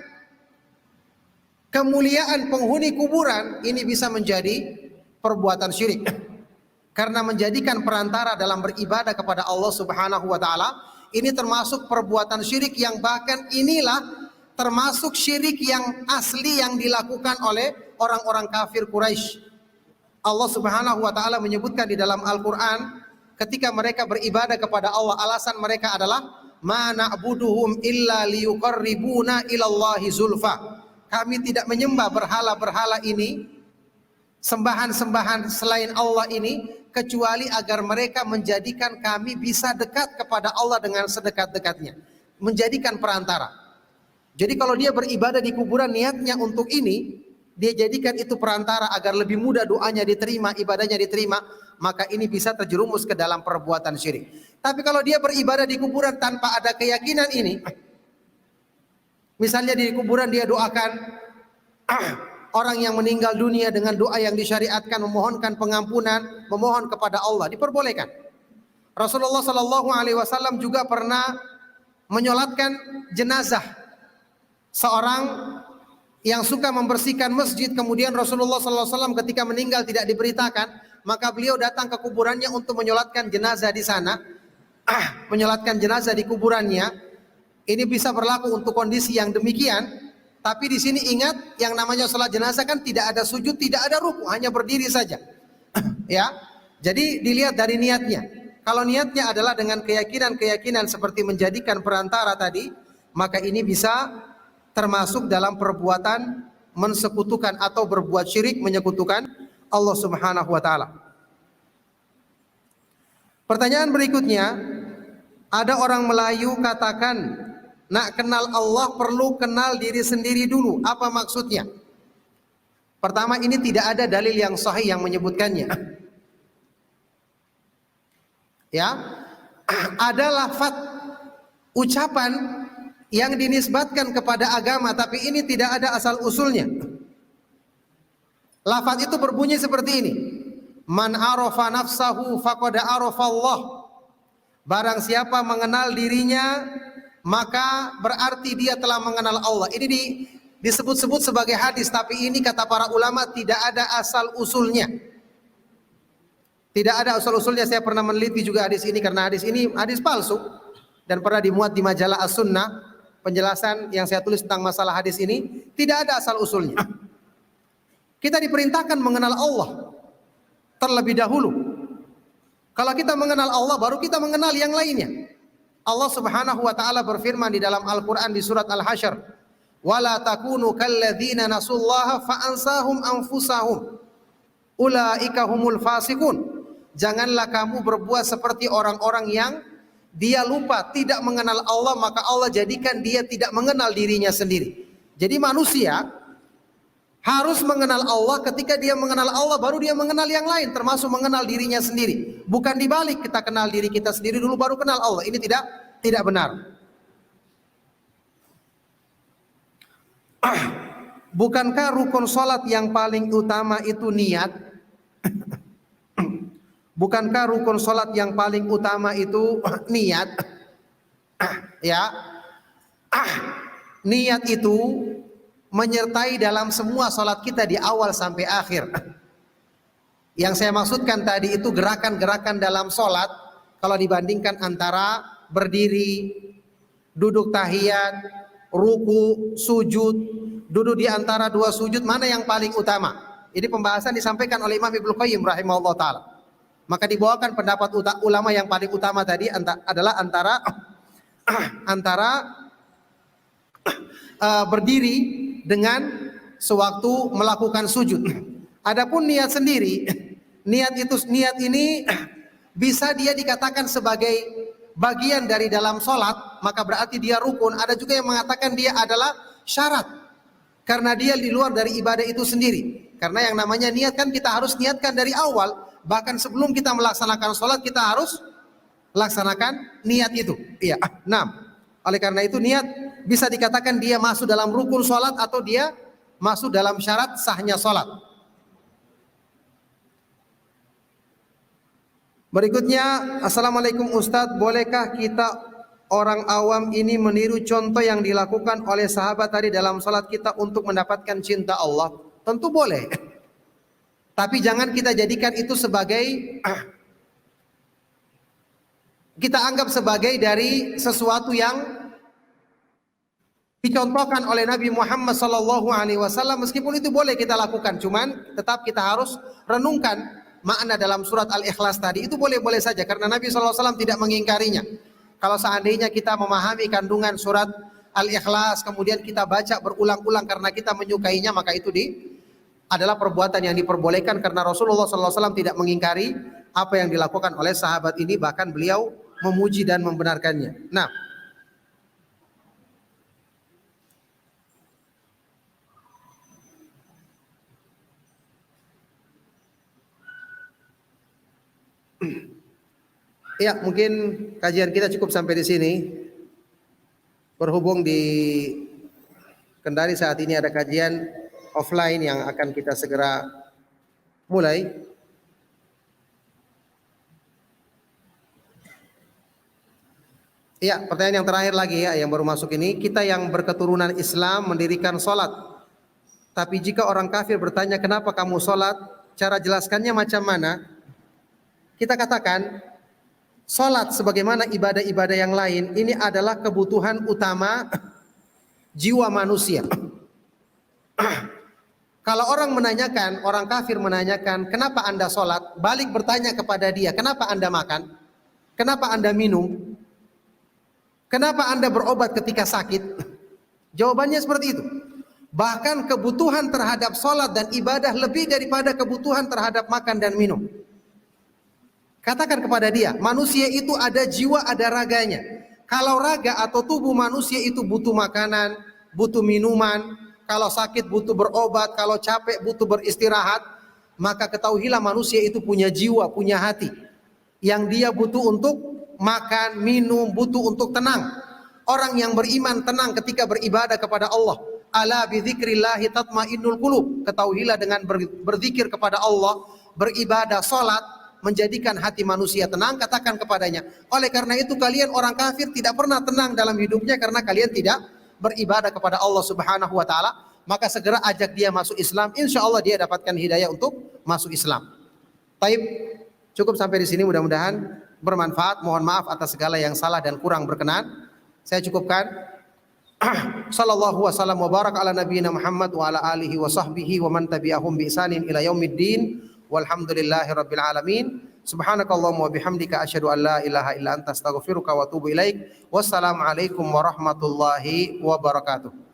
B: kemuliaan penghuni kuburan ini bisa menjadi perbuatan syirik. Karena menjadikan perantara dalam beribadah kepada Allah Subhanahu wa taala, ini termasuk perbuatan syirik yang bahkan inilah termasuk syirik yang asli yang dilakukan oleh orang-orang kafir Quraisy. Allah Subhanahu wa taala menyebutkan di dalam Al-Qur'an ketika mereka beribadah kepada Allah, alasan mereka adalah ma na'buduhum illa liyuqarribuna ilallahi zulfa. Kami tidak menyembah berhala-berhala ini, sembahan-sembahan selain Allah ini, kecuali agar mereka menjadikan kami bisa dekat kepada Allah dengan sedekat-dekatnya, menjadikan perantara. Jadi kalau dia beribadah di kuburan niatnya untuk ini, dia jadikan itu perantara agar lebih mudah doanya diterima, ibadahnya diterima, maka ini bisa terjerumus ke dalam perbuatan syirik. Tapi kalau dia beribadah di kuburan tanpa ada keyakinan ini, misalnya di kuburan dia doakan orang yang meninggal dunia dengan doa yang disyariatkan, memohonkan pengampunan, memohon kepada Allah, diperbolehkan. Rasulullah Shallallahu Alaihi Wasallam juga pernah menyolatkan jenazah seorang yang suka membersihkan masjid. Kemudian Rasulullah Sallallahu Alaihi Wasallam ketika meninggal tidak diberitakan, maka beliau datang ke kuburannya untuk menyolatkan jenazah di sana, menyolatkan jenazah di kuburannya. Ini bisa berlaku untuk kondisi yang demikian. Tapi di sini ingat, yang namanya sholat jenazah kan tidak ada sujud, tidak ada ruku, hanya berdiri saja. Ya, jadi dilihat dari niatnya. Kalau niatnya adalah dengan keyakinan-keyakinan seperti menjadikan perantara tadi, maka ini bisa termasuk dalam perbuatan mensekutukan atau berbuat syirik, menyekutukan Allah Subhanahu wa taala. Pertanyaan berikutnya, ada orang Melayu katakan, nak kenal Allah perlu kenal diri sendiri dulu. Apa maksudnya? Pertama, ini tidak ada dalil yang sahih yang menyebutkannya. Ya, ada lafaz ucapan yang dinisbatkan kepada agama, tapi ini tidak ada asal usulnya. Lafaz itu berbunyi seperti ini: Man arafa nafsahu faqad arafa Allah. Barang siapa mengenal dirinya, maka berarti dia telah mengenal Allah. Ini disebut-sebut sebagai hadis, tapi ini kata para ulama tidak ada asal usulnya. Tidak ada asal usulnya. Saya pernah meneliti juga hadis ini, karena hadis ini hadis palsu dan pernah dimuat di majalah As-Sunnah. Penjelasan yang saya tulis tentang masalah hadis ini tidak ada asal usulnya. Kita diperintahkan mengenal Allah terlebih dahulu. Kalau kita mengenal Allah, baru kita mengenal yang lainnya. Allah Subhanahu wa taala berfirman di dalam Al-Qur'an di surat Al-Hasyr, "Wala takunu kalladzina nasullaha fa'ansahum anfusahum. Ulaika humul fasiqun." Janganlah kamu berbuat seperti orang-orang yang dia lupa, tidak mengenal Allah, maka Allah jadikan dia tidak mengenal dirinya sendiri. Jadi manusia harus mengenal Allah. Ketika dia mengenal Allah, baru dia mengenal yang lain, termasuk mengenal dirinya sendiri. Bukan dibalik, kita kenal diri kita sendiri dulu baru kenal Allah. Ini tidak benar. Bukankah rukun salat yang paling utama itu niat? Bukankah rukun salat yang paling utama itu niat? Ya. Niat itu menyertai dalam semua salat kita di awal sampai akhir. Yang saya maksudkan tadi itu gerakan-gerakan dalam salat. Kalau dibandingkan antara berdiri, duduk tahiyat, ruku, sujud, duduk di antara dua sujud, mana yang paling utama? Ini pembahasan disampaikan oleh Imam Ibnu Qayyim rahimahullah ta'ala. Maka dibawakan pendapat ulama yang paling utama tadi adalah antara berdiri dengan sewaktu melakukan sujud. Adapun niat sendiri, niat ini bisa dia dikatakan sebagai bagian dari dalam sholat, maka berarti dia rukun. Ada juga yang mengatakan dia adalah syarat, karena dia di luar dari ibadah itu sendiri. Karena yang namanya niat kan kita harus niatkan dari awal. Bahkan sebelum kita melaksanakan sholat, kita harus laksanakan niat itu. Iya. Nah, oleh karena itu niat bisa dikatakan dia masuk dalam rukun sholat atau dia masuk dalam syarat sahnya sholat. Berikutnya, Assalamualaikum Ustadz, bolehkah kita orang awam ini meniru contoh yang dilakukan oleh sahabat tadi dalam salat kita untuk mendapatkan cinta Allah? Tentu boleh. Tapi jangan kita jadikan itu sebagai kita anggap sebagai dari sesuatu yang dicontohkan oleh Nabi Muhammad SAW. Meskipun itu boleh kita lakukan, cuman tetap kita harus renungkan makna dalam surat Al-Ikhlas tadi. Itu boleh-boleh saja karena Nabi SAW tidak mengingkarinya. Kalau seandainya kita memahami kandungan surat Al-Ikhlas kemudian kita baca berulang-ulang karena kita menyukainya, maka itu adalah perbuatan yang diperbolehkan karena Rasulullah SAW tidak mengingkari apa yang dilakukan oleh sahabat ini, bahkan beliau memuji dan membenarkannya. Nah, ya mungkin kajian kita cukup sampai di sini. Berhubung di Kendari saat ini ada kajian offline yang akan kita segera mulai. Ya, pertanyaan yang terakhir lagi ya, yang baru masuk ini. Kita yang berketurunan Islam mendirikan sholat. Tapi jika orang kafir bertanya kenapa kamu sholat, cara jelaskannya macam mana? Kita katakan, sholat sebagaimana ibadah-ibadah yang lain, ini adalah kebutuhan utama jiwa manusia. Kalau orang menanyakan, orang kafir menanyakan, kenapa Anda sholat? Balik bertanya kepada dia, kenapa Anda makan? Kenapa Anda minum? Kenapa Anda berobat ketika sakit? Jawabannya seperti itu. Bahkan kebutuhan terhadap sholat dan ibadah lebih daripada kebutuhan terhadap makan dan minum. Katakan kepada dia, manusia itu ada jiwa, ada raganya. Kalau raga atau tubuh manusia itu butuh makanan, butuh minuman, kalau sakit butuh berobat, kalau capek butuh beristirahat, maka ketahuilah manusia itu punya jiwa, punya hati. Yang dia butuh untuk makan, minum, butuh untuk tenang. Orang yang beriman tenang ketika beribadah kepada Allah. Ala bi dzikrillahi tatmainnul qulub. Ketahuilah dengan berzikir kepada Allah, beribadah, salat, menjadikan hati manusia tenang. Katakan kepadanya, oleh karena itu kalian orang kafir tidak pernah tenang dalam hidupnya karena kalian tidak beribadah kepada Allah Subhanahu wa taala. Maka segera ajak dia masuk Islam, insya Allah dia dapatkan hidayah untuk masuk Islam. Taib, cukup sampai di sini, mudah-mudahan bermanfaat. Mohon maaf atas segala yang salah dan kurang berkenan. Saya cukupkan. Sallallahu wasallam wa baraka ala nabiyyina Muhammad wa ala alihi wa sahbihi wa man tabi'ahum bi ihsanin ila yaumiddin. Walhamdulillahi rabbil alamin. Subhanakallahumma wa bihamdika asyhadu an la ilaha illa anta astaghfiruka wa atubu ilaik. Wassalamualaikum warahmatullahi wabarakatuh.